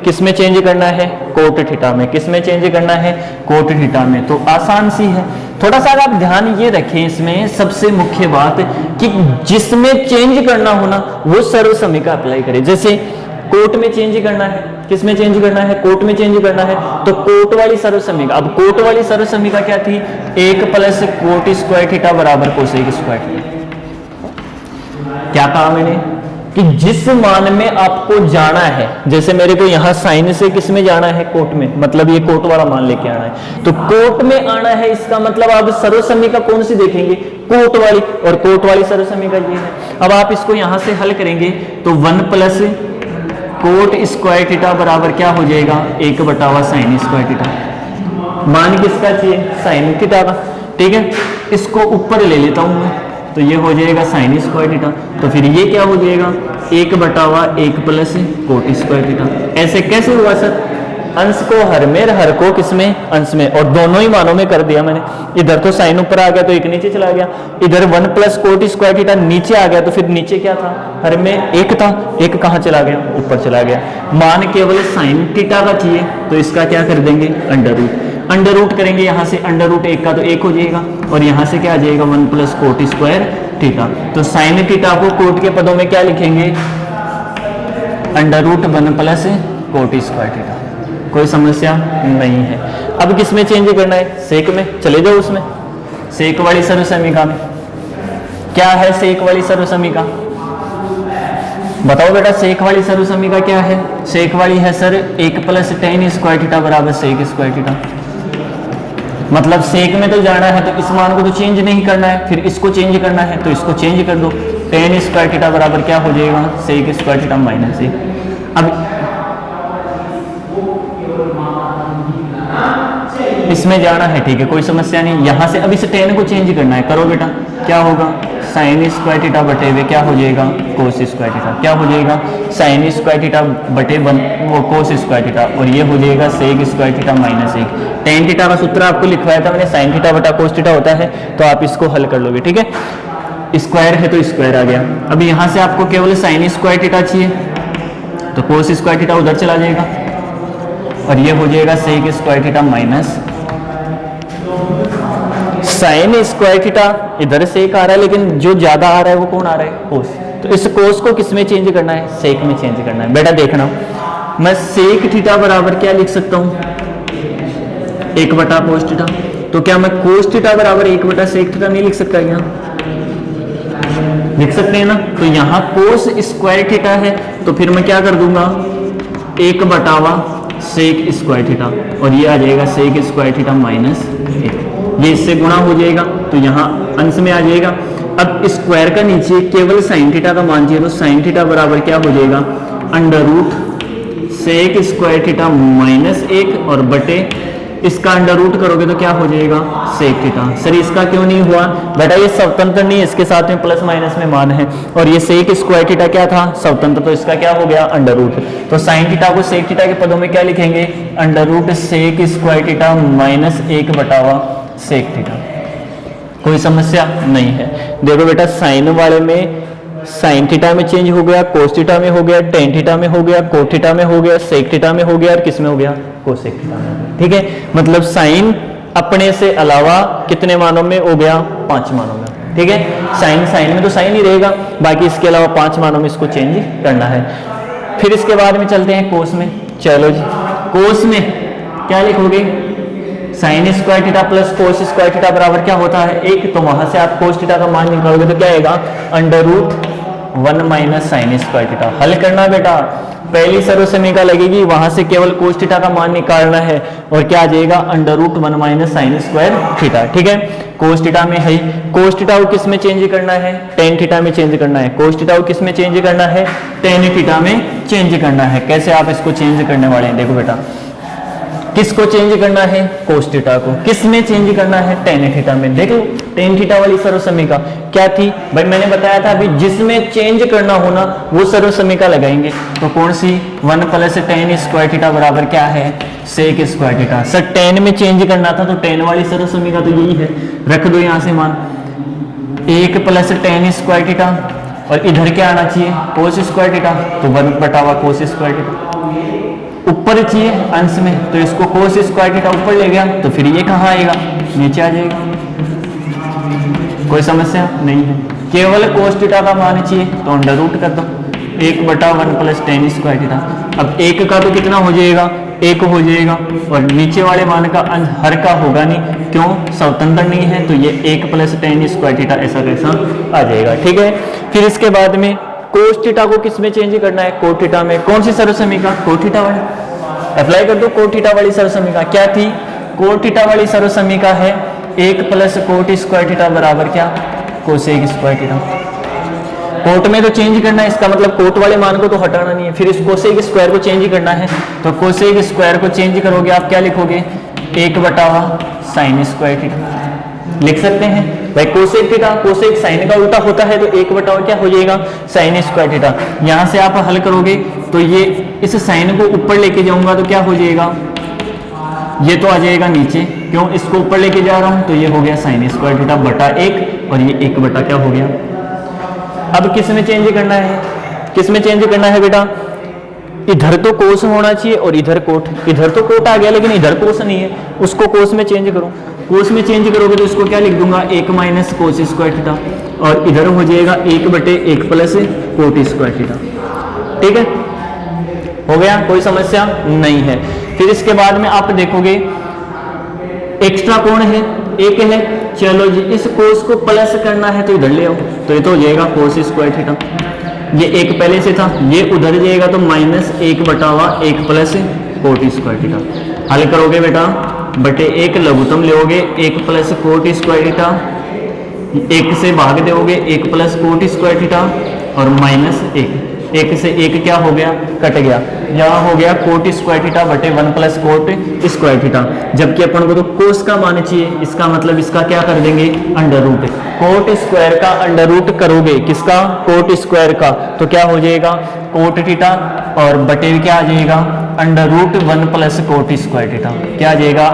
किस में चेंज करना है, कोट थीटा में। किस में चेंज करना है, कोट थीटा में। तो आसान सी है। थोड़ा सा आप ध्यान ये रखें, इसमें सबसे मुख्य बात कि जिसमें चेंज करना होना वो सर्वसमीका अप्लाई करें। जैसे कोट में चेंज करना है, किस में चेंज करना है, कोट में चेंज करना है, तो कोट वाली सर्वसमीका। अब कोट वाली सर्वसमीका क्या थी, 1 प्लस कोट स्क्वायर थीटा बराबर कोसेक स्क्वायर थीटा। क्या कहा मैंने कि जिस मान में आपको जाना है, जैसे मेरे को यहां साइन से किस में जाना है, कोट में, मतलब ये कोट वाला मान लेके आना है। तो कोट में आना है, इसका मतलब आप सर्वसमीका कौन सी देखेंगे, कोट वाली। और कोट वाली सर्वसमीका ये है। अब आप इसको यहां से हल करेंगे तो 1 प्लस कोट स्क्वायर थीटा बराबर क्या हो जाएगा, 1 बटा साइन स्क्वायर थीटा। मान किसका चाहिए, साइन थीटा का, ठीक है। इसको ऊपर ले लेता हूं मैं, तो ये हो जाएगा साइन स्क्वायर थीटा। तो फिर ये क्या हो जाएगा, 1 बटा 1 प्लस कोट स्क्वायर थीटा। ऐसे कैसे हुआ सर, अंश को हर में, हर को किसमें, अंश में, और दोनों ही मानों में कर दिया मैंने। इधर तो साइन ऊपर आ गया तो एक नीचे चला गया, इधर 1 प्लस कोट स्क्वायर थीटा नीचे आ गया, तो फिर नीचे क्या था, हर में 1 था, 1 कहाँ चला गया, ऊपर चला गया। मान केवल साइन थीटा का चाहिए तो इसका क्या कर देंगे, अंडर रूट। अंडर रूट करेंगे यहाँ से, अंडर रूट 1 का तो 1 हो जाएगा, और यहाँ से क्या आ जाएगा, 1 प्लस कोट स्क्वायर थीटा। तो साइन थीटा को कोट के पदों में क्या लिखेंगे, under root 1 plus cot square theta. कोई समस्या नहीं है। अब किस में चेंज करना है, सेक में। चले जाओ उसमें, सेक वाली सर्वसमीका में। क्या है सेक वाली सर्वसमीका, बताओ बेटा, सेक वाली सर्वसमीका क्या है। सेक वाली है sir 1 plus tan square theta बराबर सेक स्क्वायर थीटा। मतलब सेक में तो जाना है तो इस मान को तो चेंज नहीं करना है, फिर इसको चेंज करना है तो इसको चेंज कर दो। टेन स्क्वायर थीटा बराबर क्या हो जाएगा, सेक स्क्वायर थीटा माइनस 1। अब इसमें जाना है, ठीक है, कोई समस्या नहीं। यहां से अब इस टेन को चेंज करना है, करो बेटा। क्या होगा, साइन स्क्वायर थीटा बटे हुए क्या हो जाएगा, कोस स्क्वायर थीटा। क्या हो जाएगा, साइन स्क्वायर थीटा बटे वो कोस स्क्वायर थीटा, और ये हो जाएगा sec square theta minus 1। Tan theta का सूत्र आपको लिखवाया था मैंने, साइन थीटा बटा कोस थीटा होता है, तो आप इसको हल कर लोगे, ठीक है। स्क्वायर है तो स्क्वायर आ गया। अब यहां से आपको केवल साइन स्क्वायर थीटा चाहिए, तो कोस स्क्वायर थीटा उधर चला जाएगा। और ये हो जाएगा sec square theta minus sine square theta. इधर सेक आ रहा है लेकिन जो ज्यादा आ रहा है वो कौन आ रहा है, कोस। तो इस कोस को किस में चेंज करना है, सेक में चेंज करना है। बेटा देखना, मैं सेक थीटा बराबर क्या लिख सकता हूं, 1/कोस थीटा। तो क्या मैं कोस थीटा बराबर 1/सेक थीटा नहीं लिख सकता, यहाँ लिख सकते हैं ना। तो यहाँ कोस स्क्वायर थीटा है तो फिर मैं क्या कर दूंगा, 1/सेक स्क्वायर थीटा, और ये आ जाएगा सेक स्क्वायर थीटा माइनस 1। ये इससे गुणा हो जाएगा तो यहाँ अंश में आ जाएगा। अब स्क्वायर का नीचे केवल साइन थीटा का मान चाहिए, तो साइन थीटा बराबर क्या हो जाएगा, under root sec square theta minus 1 और बटे इसका अंडर रूट करोगे तो क्या हो जाएगा, सेक थीटा। सर इसका क्यों नहीं हुआ, बेटा ये स्वतंत्र नहीं है, इसके साथ में प्लस माइनस में मान है, और ये सेक स्क्वायर थीटा क्या था, स्वतंत्र, तो इसका क्या हो गया, अंडर रूट। तो साइन थीटा को सेक थीटा के पदों में क्या लिखेंगे, under root sec square theta minus 1/सेक थीटा। कोई समस्या नहीं है। देखो बेटा साइन वाले में साइन थीटा में चेंज हो गया, कोस थीटा में हो गया, टेन थीटा में हो गया, कोट थीटा में हो गया, सेक थीटा में हो गया, और किस में हो गया, कोसेक थीटा में। ठीक है, मतलब साइन अपने से अलावा कितने मानों में हो गया, 5 मानों में। ठीक है, साइन साइन में तो साइन ही रहेगा, बाकी इसके अलावा 5 मानों में इसको चेंज करना है। फिर इसके बाद में चलते हैं कोस में। चलो जी, कोस में क्या लिखोगे, sign square theta plus cos square theta बराबर क्या होता है, 1। तो वहां से आप कोस थीटा का मान निकालोगे तो क्या आएगा, under root 1 minus sine square theta. हल करना बेटा, पहली सर्वसमीका लगेगी, वहां से केवल कोस थीटा का मान निकालना है, और क्या आ जाएगा, under root 1 minus sine square theta. ठीक है, कोस थीटा में है, कोस थीटा को किस में चेंज करना है, टेन थीटा में चेंज करना है। कोस थीटा को किस में चेंज करना है, टेन थीटा में चेंज करना है। कैसे आप इसको चेंज करने वाले हैं, देखो बेटा, किसको चेंज करना है, कोस थीटा को। किस में चेंज करना है, टेन थीटा में। देखो टेन थीटा वाली सर्वसमीका क्या थी भाई, मैंने बताया था अभी, जिसमें चेंज करना होना वो सर्वसमीका लगाएंगे। तो कौन सी, 1 प्लस टेन स्क्वायर थीटा बराबर क्या है, sec square theta. Sir tan में चेंज करना था तो टेन वाली सर्वसमीका तो यही है, रख दो यहां से मान, 1 प्लस टेन स्क्वायर थीटा, और इधर क्या आना चाहिए, कोस स्क्वायर थीटा, तो 1/कोस स्क्वायर थीटा। ऊपर चाहिए अंश में, तो इसको कोस स्क्वायर थीटा ऊपर ले गया, तो फिर ये कहाँ आएगा, नीचे आ जाएगा। कोई समस्या नहीं है, केवल कोस थीटा का मान चाहिए तो अंडर रूट कर दो, 1/1 प्लस टेन स्क्वायर थीटा। अब 1 का तो कितना हो जाएगा, 1 हो जाएगा, और नीचे वाले मान का अंश हर का होगा नहीं, क्यों, स्वतंत्र नहीं है, तो ये 1 प्लस टेन स्क्वायर थीटा ऐसा कैसा आ जाएगा। ठीक है, फिर इसके बाद में कोस थीटा को किस में चेंज करना है, कोट थीटा में। कौन सी सर्वसमीका, कोट थीटा वाली, अप्लाई कर दो। कोट थीटा वाली सर्वसमीका क्या थी, कोट थीटा वाली सर्वसमीका है 1 प्लस कोट स्क्वायर थीटा बराबर क्या, कोसेक स्क्वायर थीटा। कोट में तो चेंज करना है, इसका मतलब कोट वाले मान को तो हटाना नहीं है, फिर इस कोसेक स्क्वायर को चेंज करना है। तो कोसेक स्क्वायर को चेंज करोगे आप क्या लिखोगे, 1/साइन स्क्वायर थीटा लिख सकते हैं भाई। कोसेक थीटा, कोसेक साइन का उल्टा होता है, तो 1/, क्या हो जाएगा, साइन स्क्वायर थीटा। यहां से आप हल करोगे तो ये इस साइन को ऊपर लेके जाऊंगा तो क्या हो जाएगा, ये तो आ जाएगा नीचे, क्यों, इसको ऊपर लेके जा रहा हूं, तो ये हो गया साइन स्क्वायर थीटा बटा 1, और ये 1/ क्या हो गया। अब किस में चेंज करना है, किस में चेंज करना है बेटा, इधर तो कोस होना चाहिए और इधर कोट। इधर तो कोट आ गया लेकिन इधर कोस नहीं है, उसको कोस में चेंज करो। कोस में चेंज करोगे तो इसको क्या लिख दूंगा, 1 माइनस कोस स्क्वायर थीटा, और इधर हो जाएगा 1/1 प्लस कोट स्क्वायर थीटा। ठीक है, हो गया, कोई समस्या नहीं है। फिर इसके बाद में आप देखोगे एक्स्ट्रा कौन है, 1 है। चलो जी, इस कोस को प्लस करना है तो इधर ले आओ, तो ये तो हो जाएगा कोस स्क्वायर थीटा। ये 1 पहले से था, ये उधर जाएगा तो -1/1 प्लस कोट स्क्वायर थीटा। हल करोगे बेटा, बटे 1 लघुत्तम लोगे, 1 प्लस कोट स्क्वायर थीटा, 1 से भाग दोगे 1 प्लस कोट स्क्वायर थीटा, और -1, 1 से 1 क्या हो गया, कट गया। यहाँ हो गया कोट स्क्वायर थीटा बटे 1 प्लस कोट स्क्वायर थीटा, जबकि अपन को तो कोस का मान चाहिए, इसका मतलब इसका क्या कर देंगे, अंडर रूट। कोट स्क्वायर का अंडर रूट करोगे, किसका, कोट स्क्वायर का, तो क्या हो जाएगा, कोट थीटा, और बटे क्या आ जाएगा, under root 1 plus cot square theta. क्या आ जाएगा,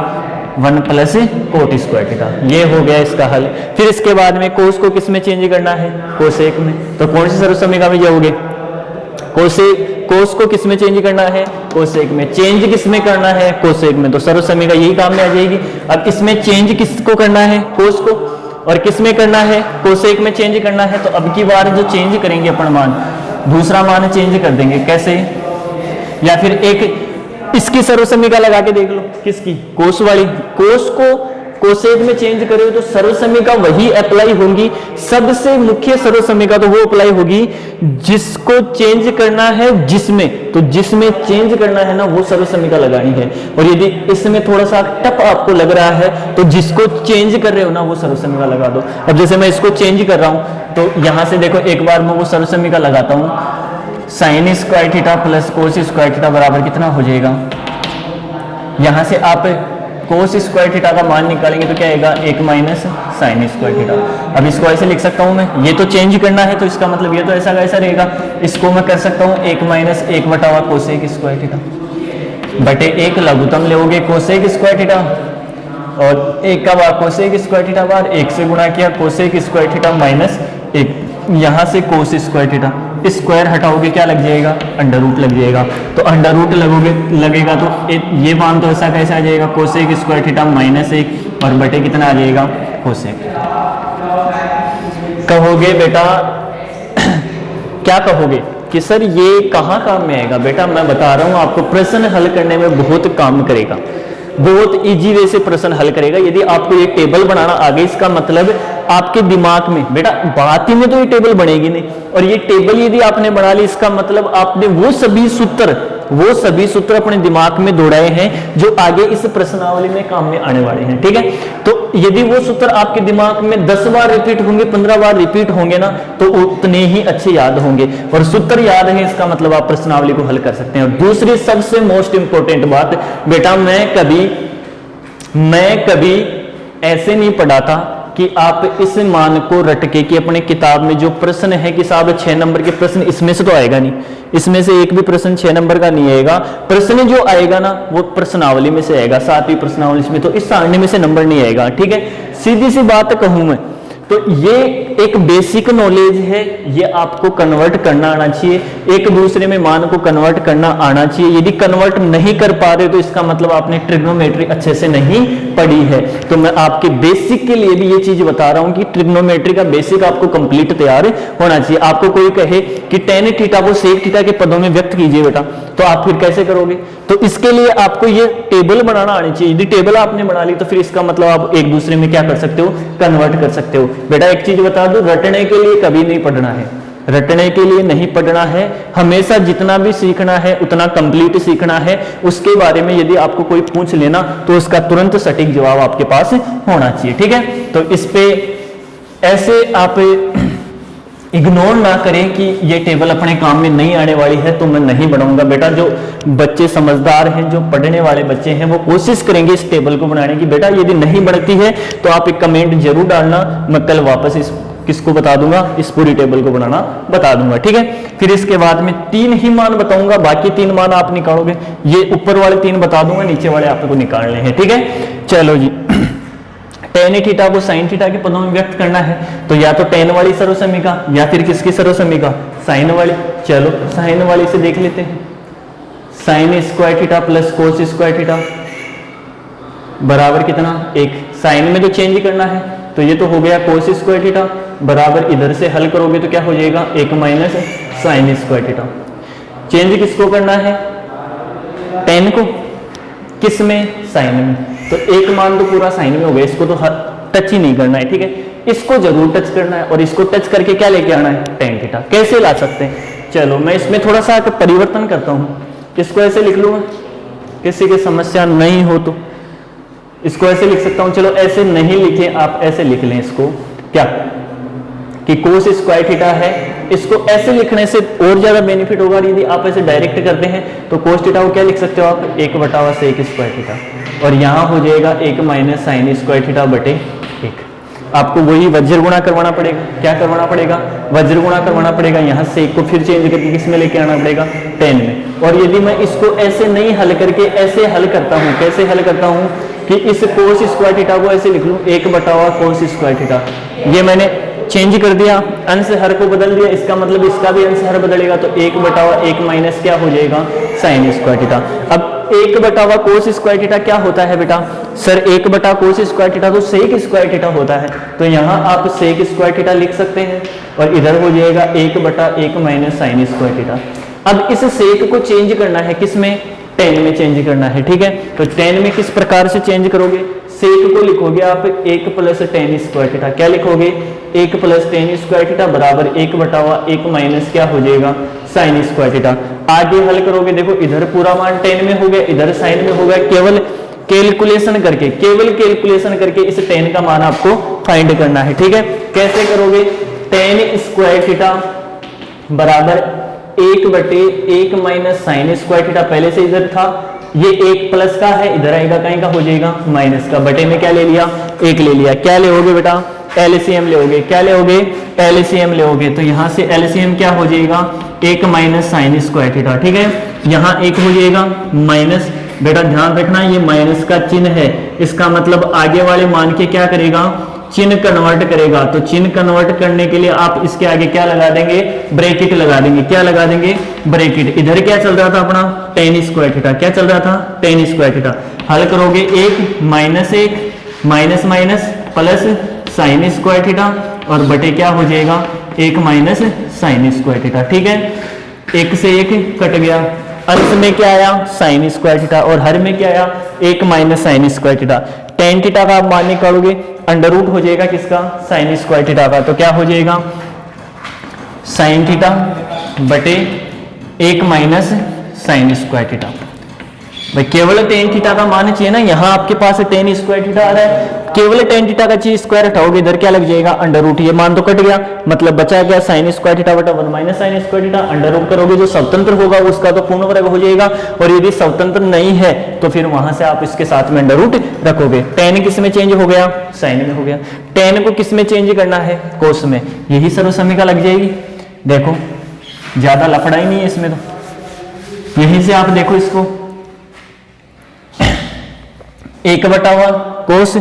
1 प्लस कोट स्क्वायर थीटा। ये हो गया इसका हल। फिर इसके बाद में कोस को किस में चेंज करना है, कोसेक में। तो कौन सी सर्वसमीका में जाओगे, कोस को किस में चेंज करना है, कोसेक में। चेंज किस में करना है, कोसेक में। तो सर्वसमीका यही काम में आ जाएगी। अब इसमें चेंज किसको करना है, कोस को, और किस में करना है, कोसेक में चेंज करना है। तो अब की बार जो चेंज करेंगे अपन मान, दूसरा मान चेंज कर देंगे। कैसे, या फिर एक इसकी सर्वसमीका लगा के देख लो, किसकी, कोस वाली। कोस को कोसेक में चेंज करो तो सर्वसमीका वही अप्लाई होगी। सबसे मुख्य सर्वसमीका तो वो अप्लाई होगी जिसको चेंज करना है जिसमें, तो जिसमें चेंज करना है ना वो सर्वसमीका लगानी है। और यदि इसमें थोड़ा सा टफ आपको लग रहा है तो जिसको चेंज कर रहे हो ना वो सर्वसमीका लगा दो। अब जैसे मैं इसको चेंज कर रहा हूं तो यहां से देखो एक बार मैं वो सर्वसमीका लगाता हूं, sign square theta plus cos square theta बराबर कितना हो जाएगा। यहां से आप कोस स्क्वायर थीटा का मान निकालेंगे तो क्या आएगा, 1 माइनस साइन स्क्वायर थीटा। अब इसको ऐसे लिख सकता हूं मैं, ये तो चेंज करना है तो इसका मतलब ये तो ऐसा कैसा रहेगा। इसको मैं कर सकता हूं 1 माइनस 1 बटा हुआ कोसेक स्क्वायर थीटा बटे 1 लघुत्तम लोगे कोसेक स्क्वायर थीटा, और 1 का बार कोसेक स्क्वायर थीटा बार 1 से गुणा किया कोसेक स्क्वायर थीटा माइनस 1, यहां से कोस स्क्वायर थीटा। स्क्वायर हटाओगे क्या लग जाएगा, अंडर रूट लग जाएगा। तो अंडर रूट लगेगा तो ये मान तो ऐसा कैसे आ जाएगा, कोसेक स्क्वायर थीटा माइनस 1 और बटे कितना आ जाएगा, कोसेक। कहोगे बेटा क्या कहोगे कि सर ये कहाँ काम में आएगा। बेटा मैं बता रहा हूं आपको, प्रश्न हल करने में बहुत काम करेगा, बहुत इजी वे से प्रश्न हल करेगा। यदि आपको ये टेबल बनाना आ गई, इसका मतलब आपके दिमाग में, बेटा बात ही में तो ये टेबल बनेगी नहीं, और ये टेबल यदि आपने बना ली इसका मतलब आपने वो सभी सूत्र अपने दिमाग में दौड़ाए हैं जो आगे इस प्रश्नावली में काम में आने वाले हैं। ठीक है, तो यदि वो सूत्र आपके दिमाग में 10 बार रिपीट होंगे, 15 बार रिपीट होंगे ना, तो उतने ही अच्छे याद होंगे। और सूत्र याद है इसका मतलब आप प्रश्नावली को हल कर सकते हैं। और दूसरी सबसे मोस्ट इंपॉर्टेंट बात, बेटा मैं कभी ऐसे नहीं पढ़ाता कि आप इस मान को रटके कि अपने किताब में जो प्रश्न है कि साहब 6 नंबर के प्रश्न इसमें से तो आएगा नहीं, इसमें से एक भी प्रश्न 6 नंबर का नहीं आएगा। प्रश्न जो आएगा ना वो प्रश्नावली में से आएगा, 7वीं प्रश्नावली में, तो इस सारणी में से नंबर नहीं आएगा। ठीक है, सीधी सी बात कहूं मैं तो ये एक बेसिक नॉलेज है, ये आपको कन्वर्ट करना आना चाहिए, एक दूसरे में मान को कन्वर्ट करना आना चाहिए। यदि कन्वर्ट नहीं कर पा रहे तो इसका मतलब आपने ट्रिग्नोमेट्री अच्छे से नहीं पढ़ी है। तो मैं आपके बेसिक के लिए भी ये चीज बता रहा हूं कि ट्रिग्नोमेट्री का बेसिक आपको कंप्लीट तैयार होना चाहिए। आपको कोई कहे कि टेन थीटा को सेक थीटा के पदों में व्यक्त कीजिए बेटा, तो आप फिर कैसे करोगे। तो इसके लिए आपको ये टेबल बनाना आनी चाहिए। यदि टेबल आपने बना ली तो फिर इसका मतलब आप एक दूसरे में क्या कर सकते हो, कन्वर्ट कर सकते हो। बेटा एक चीज बता दूं, रटने के लिए कभी नहीं पढ़ना है, रटने के लिए नहीं पढ़ना है। हमेशा जितना भी सीखना है उतना कंप्लीट सीखना है। उसके बारे में यदि आपको कोई पूछ लेना तो उसका तुरंत सटीक जवाब आपके पास होना चाहिए। ठीक है, तो इस पे ऐसे आप इग्नोर ना करें कि ये टेबल अपने काम में नहीं आने वाली है तो मैं नहीं बनाऊंगा। बेटा जो बच्चे समझदार हैं, जो पढ़ने वाले बच्चे हैं, वो कोशिश करेंगे इस टेबल को बनाने की। बेटा यदि नहीं बनती है तो आप एक कमेंट जरूर डालना, मैं कल वापस इस किसको बता दूंगा, इस पूरी टेबल को बनाना बता दूंगा। ठीक है, फिर इसके बाद में 3 ही मान बताऊंगा, बाकी 3 मान आप निकालोगे। ये ऊपर वाले 3 बता दूंगा, नीचे वाले आपको निकालने हैं। ठीक है, चलो जी। टेन थीटा को साइन थीटा के पदों में व्यक्त करना है तो या तो टेन वाली सर्वसमीका या फिर किसकी सर्वसमीका, साइन वाली। चलो साइन वाली से देख लेते हैं। Sign square theta plus cos square theta बराबर कितना, 1। साइन में तो चेंज करना है तो ये तो हो गया कोस स्क्वायर थीटा बराबर, इधर से हल करोगे तो क्या हो जाएगा, 1 minus sine square theta. Change किसको करना है, टेन को, किस में, साइन में। तो एक मान तो पूरा साइन में हो गया, इसको तो टच ही नहीं करना है। ठीक है, इसको जरूर टच करना है और इसको टच करके क्या लेके आना है, टेन थीटा। कैसे ला सकते हैं, चलो मैं इसमें थोड़ा सा परिवर्तन करता हूं। इसको ऐसे लिख लूंगा, किसी की समस्या नहीं हो तो इसको ऐसे लिख सकता हूं। चलो ऐसे नहीं लिखे, आप ऐसे लिख लें इसको, क्या कि कोस स्क्वायर थीटा है। इसको ऐसे लिखने से और ज्यादा बेनिफिट होगा। यदि आप ऐसे डायरेक्ट करते हैं तो कोस थीटा को क्या लिख सकते हो आप, 1/sec स्क्वायर थीटा, और यहां हो जाएगा 1 माइनस साइन स्क्वायर थीटा बटे 1। आपको वही वज्र गुणा करवाना पड़ेगा। क्या करवाना पड़ेगा, वज्र गुणा करवाना पड़ेगा। यहां सेक को फिर चेंज करके किस में लेके आना पड़ेगा, 10 में। और यदि मैं इसको ऐसे नहीं हल करके ऐसे हल करता हूं, कैसे हल करता हूं कि इस कोस स्क्वायर थीटा को ऐसे लिख लूं, 1/cos स्क्वायर थीटा। ये मैंने चेंज कर दिया, अंश हर को बदल दिया, इसका मतलब इसका भी अंश हर बदलेगा, तो 1/1 माइनस क्या हो जाएगा, साइन स्क्वायर थीटा। अब 1/1 कोस स्क्वायर थीटा क्या होता है बेटा, सर 1 कोस स्क्वायर थीटा तो सेक स्क्वायर थीटा होता है, तो यहाँ आप सेक स्क्वायर थीटा लिख सकते हैं, और इधर हो जाएगा 1/1 माइनस साइन स्क्वायर थीटा। अब इस सेक को चेंज करना है, किसमें, टेन में चेंज करना है, ठीक है। तो टेन में किस प्रकार से चेंज करोगे, सेक को लिखोगे आप 1 + tan स्क्वायर थीटा, क्या लिखोगे, 1 + tan स्क्वायर थीटा बराबर 1/1 माइनस क्या हो जाएगा, साइन स्क्वायर थीटा। आगे हल करोगे, देखो इधर पूरा मान tan में हो गया, इधर साइन में हो गया, केवल कैलकुलेशन करके इस tan का मान आपको फाइंड करना है, ठीक है। कैसे करोगे, tan स्क्वायर थीटा बराबर 1/1 माइनस साइन स्क्वायर थीटा, पहले से इधर था, ये 1 प्लस का है, इधर आएगा कहीं का हो जाएगा माइनस का, बटे में क्या ले लिया, 1 ले लिया। क्या लेओगे बेटा, एलसीएम लेओगे, क्या लेओगे, एलसीएम लेओगे, तो यहाँ से एलसीएम क्या हो जाएगा, 1 माइनस साइन स्क्वायर थीटा, ठीक है। यहाँ 1 हो जाएगा माइनस, बेटा ध्यान रखना ये माइनस का चिन्ह है, इसका मतलब आगे वाले मान के क्या करेगा, चिन्ह कन्वर्ट करेगा, तो चिन्ह कन्वर्ट करने के लिए आप इसके आगे क्या लगा देंगे, ब्रैकेट लगा देंगे, क्या लगा देंगे, ब्रैकेट। इधर क्या चल रहा था अपना, tan स्क्वायर थीटा, क्या चल रहा था, tan स्क्वायर थीटा। हल करोगे 1 minus 1 minus minus plus sign square theta, और बटे क्या हो जाएगा, 1 माइनस साइन स्क्वायर थीटा, ठीक है। 1 से 1 कट गया, अंश में क्या आया, साइन स्क्वायर थीटा, और हर में क्या आया, 1 minus sine square theta. tan theta का आप मान निकालोगे, अंडर रूट हो जाएगा किसका, साइन स्क्वायर थीटा का, तो क्या हो जाएगा, साइन थीटा बटे 1 माइनस साइन स्क्वायर थीटा। भाई केवल tan थीटा का मान चाहिए ना, यहाँ आपके पास tan स्क्वायर थीटा आ रहा है, केवल tan थीटा का चीज स्क्वायर हटाओगे, इधर क्या लग जाएगा, अंडर रूट, ये मान तो कट गया, मतलब बचा गया साइन स्क्वायर थीटा बटा 1 minus sine square theta. Under root करोगे, जो स्वतंत्र होगा उसका तो पूर्ण वर्ग हो जाएगा, और यदि स्वतंत्र नहीं है तो फिर वहां से आप इसके साथ में अंडर रूट रखोगे। tan किस में चेंज हो गया, साइन में हो गया, tan को किस में चेंज करना है, कोस में, यही सर्वसमीका लग जाएगी। देखो ज्यादा लफड़ा ही नहीं है इसमें, तो यहीं से आप देखो इसको 1/1 कोस,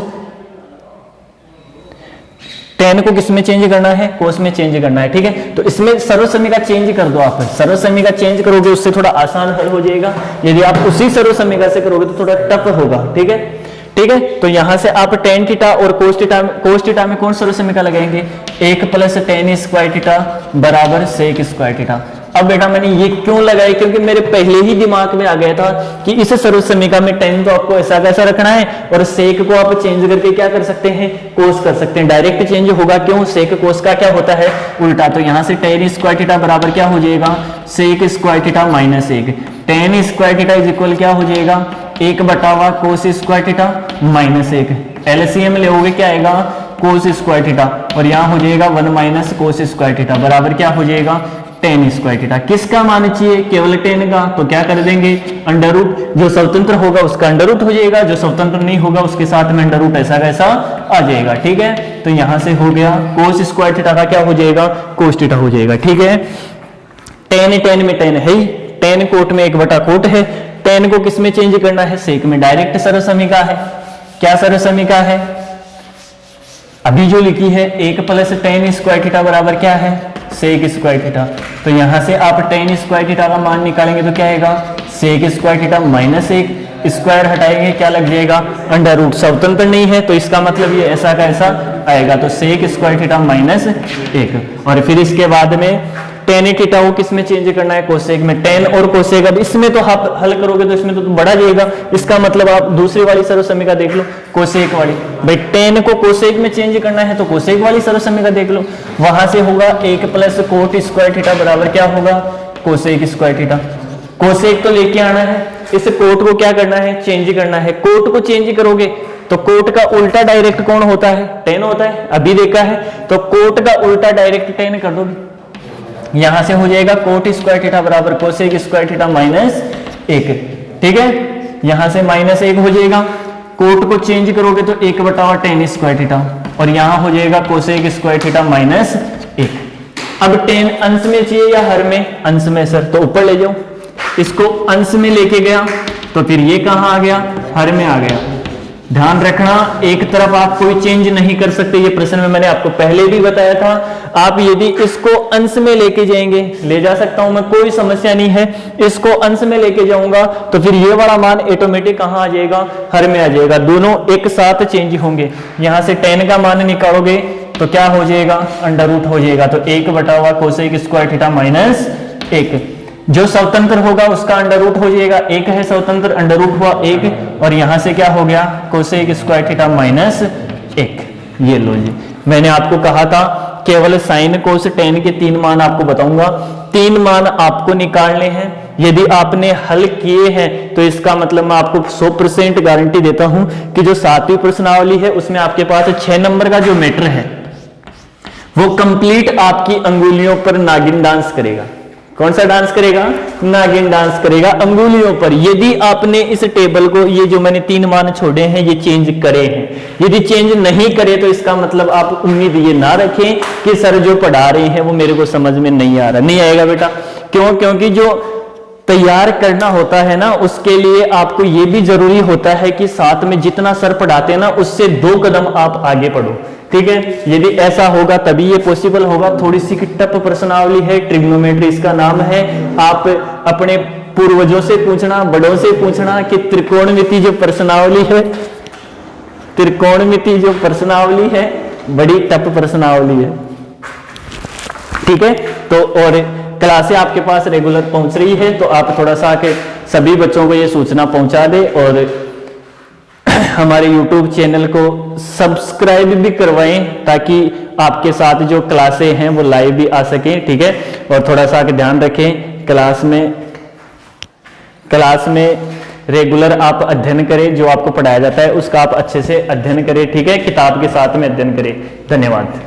tan को किस में चेंज करना है, कोस में चेंज करना है, ठीक है। तो इसमें सर्वसमीका चेंज कर दो आप, सर्वसमीका चेंज करोगे उससे थोड़ा आसान हल हो जाएगा, यदि आप उसी सर्वसमीका से करोगे तो थोड़ा टफ होगा, ठीक है, ठीक है। तो यहां से आप tan थीटा और कोस थीटा में कौन सर्वसमीका लगाएंगे, 1 + tan स्क्वायर थीटा बराबर सेक स्क्वायर थीटा। अब बेटा मैंने ये क्यों लगाई, क्योंकि मेरे पहले ही दिमाग में आ गया था कि इस सर्वसमीका में tan तो आपको ऐसा कैसा रखना है, और सेक को आप चेंज करके क्या कर सकते हैं, कोस कर सकते हैं, डायरेक्ट चेंज होगा, क्यों, सेक कोस का क्या होता है, उल्टा। तो यहाँ से tan स्क्वायर थीटा बराबर क्या हो जाएगा, sec square theta minus 1, tan square theta is equal क्या हो जाएगा, 1/1 cos square theta minus 1, LCM लेओगे क्या आएगा, कोस स्क्वायर थीटा, और यहाँ हो जाएगा 1 माइनस कोस स्क्वायर थीटा बराबर क्या हो जाएगा, tan स्क्वायर थीटा। किसका मान चाहिए, केवल tan का, तो क्या कर देंगे, अंडर रूट, जो स्वतंत्र होगा उसका अंडर रूट हो जाएगा, जो स्वतंत्र नहीं होगा उसके साथ में अंडर रूट ऐसा कैसा आ जाएगा, ठीक है। तो यहां से हो गया कोस स्क्वायर थीटा का क्या हो जाएगा, कोस थीटा हो जाएगा, ठीक है। tan में tan है ही, tan कोट में 1/, कोट है, tan को किस में चेंज करना है, सेक में, डायरेक्ट सर्वसमीका है, क्या सर्वसमीका है, अभी जो लिखी है 1 + tan स्क्वायर थीटा बराबर क्या है, सेक स्क्वायर थीटा। तो यहां से आप tan स्क्वायर थीटा का मान निकालेंगे तो क्या आएगा, sec square theta minus 1, square हटाएंगे क्या लग जाएगा, अंडर रूट, स्वतंत्र नहीं है तो इसका मतलब ये ऐसा का ऐसा आएगा, तो सेक स्क्वायर थीटा माइनस 1, और फिर इसके बाद में tan थीटा को किस में चेंज करना है, कोसेक में, tan और कोसेक। अब इसमें तो आप हल करोगे तो इसमें तो बढ़ा जाएगा, इसका मतलब आप दूसरी वाली सर्वसमीका देख लो, कोसेक वाली, भाई tan को कोसेक में चेंज करना है तो कोसेक वाली सर्वसमीका देख लो, वहां से होगा 1 + कोट स्क्वायर थीटा बराबर क्या होगा, कोसेक स्क्वायर थीटा। कोसेक तो लेके आना है, इस कोट को क्या करना है, चेंज करना है, कोट को चेंज करोगे तो कोट का उल्टा डायरेक्ट कौन होता है, tan होता है, अभी देखा है, तो कोट का उल्टा डायरेक्ट tan कर दोगे, यहां से हो जाएगा कोट स्क्वायर थीटा बराबर कोसेक स्क्वायर थीटा माइनस 1, ठीक है। यहां से -1 हो जाएगा, कोट को चेंज करोगे तो 1/1 tan स्क्वायर थीटा, और यहां हो जाएगा कोसेक स्क्वायर थीटा माइनस 1। अब tan अंश में चाहिए या हर में, अंश में सर, तो ऊपर ले जाओ, इसको अंश में लेके गया तो फिर ये कहां आ गया, हर में आ गया, ध्यान रखना, एक तरफ आप कोई चेंज नहीं कर सकते, ये प्रश्न में मैंने आपको पहले भी बताया था। आप यदि इसको अंश में लेके जाएंगे, ले जा सकता हूं मैं, कोई समस्या नहीं है, इसको अंश में लेके जाऊंगा तो फिर ये वाला मान ऑटोमेटिक कहां आ जाएगा, हर में आ जाएगा, दोनों एक साथ चेंज होंगे। यहां से tan का मान निकालोगे तो क्या हो जाएगा, अंडर रूट हो जाएगा, तो 1/, कोसेक स्क्वायर थीटा माइनस 1। जो स्वतंत्र होगा उसका अंडर रूट हो जाएगा, 1 है स्वतंत्र, अंडर रूट हुआ 1, और यहां से क्या हो गया, कोसेक स्क्वायर थीटा माइनस 1। ये लो जी, मैंने आपको कहा था केवल साइन कोस टेन के 3 मान आपको बताऊंगा, 3 मान आपको निकालने हैं। यदि आपने हल किए हैं तो इसका मतलब मैं आपको 100% गारंटी देता हूं कि जो 7वीं प्रश्नावली है उसमें आपके पास 6 नंबर का जो मैटर है वो कंप्लीट आपकी अंगुलियों पर नागिन डांस करेगा। कौन सा डांस करेगा, नागिन डांस करेगा अंगुलियों पर। यदि आपने इस टेबल को, ये जो मैंने 3 मान छोड़े हैं, ये चेंज करे हैं, यदि चेंज नहीं करे तो इसका मतलब आप उम्मीद ये ना रखें कि सर जो पढ़ा रहे हैं वो मेरे को समझ में नहीं आ रहा, नहीं आएगा बेटा। क्यों? क्योंकि जो तैयार करना होता है ना, उसके लिए आपको ये भी जरूरी होता है कि साथ में जितना सर पढ़ाते हैं ना उससे 2 कदम आप आगे पढ़ो, ठीक है। यदि ऐसा होगा तभी ये पॉसिबल होगा। थोड़ी सी टफ प्रश्नावली है, ट्रिग्नोमेट्री इसका नाम है। आप अपने पूर्वजों से पूछना, बड़ों से पूछना कि त्रिकोणमिति जो प्रश्नावली है, त्रिकोणमिति जो प्रश्नावली है बड़ी टफ प्रश्नावली है, ठीक है। तो और क्लासें आपके पास रेगुलर पहुंच रही है, तो आप थोड़ा सा आके सभी बच्चों को ये सूचना पहुंचा दे और हमारे YouTube चैनल को सब्सक्राइब भी करवाएं ताकि आपके साथ जो क्लासें हैं वो लाइव भी आ सकें, ठीक है। और थोड़ा सा आके ध्यान रखें, क्लास में रेगुलर आप अध्ययन करें, जो आपको पढ़ाया जाता है उसका आप अच्छे से अध्ययन करें, ठीक है। किताब के साथ में अध्ययन करें। धन्यवाद।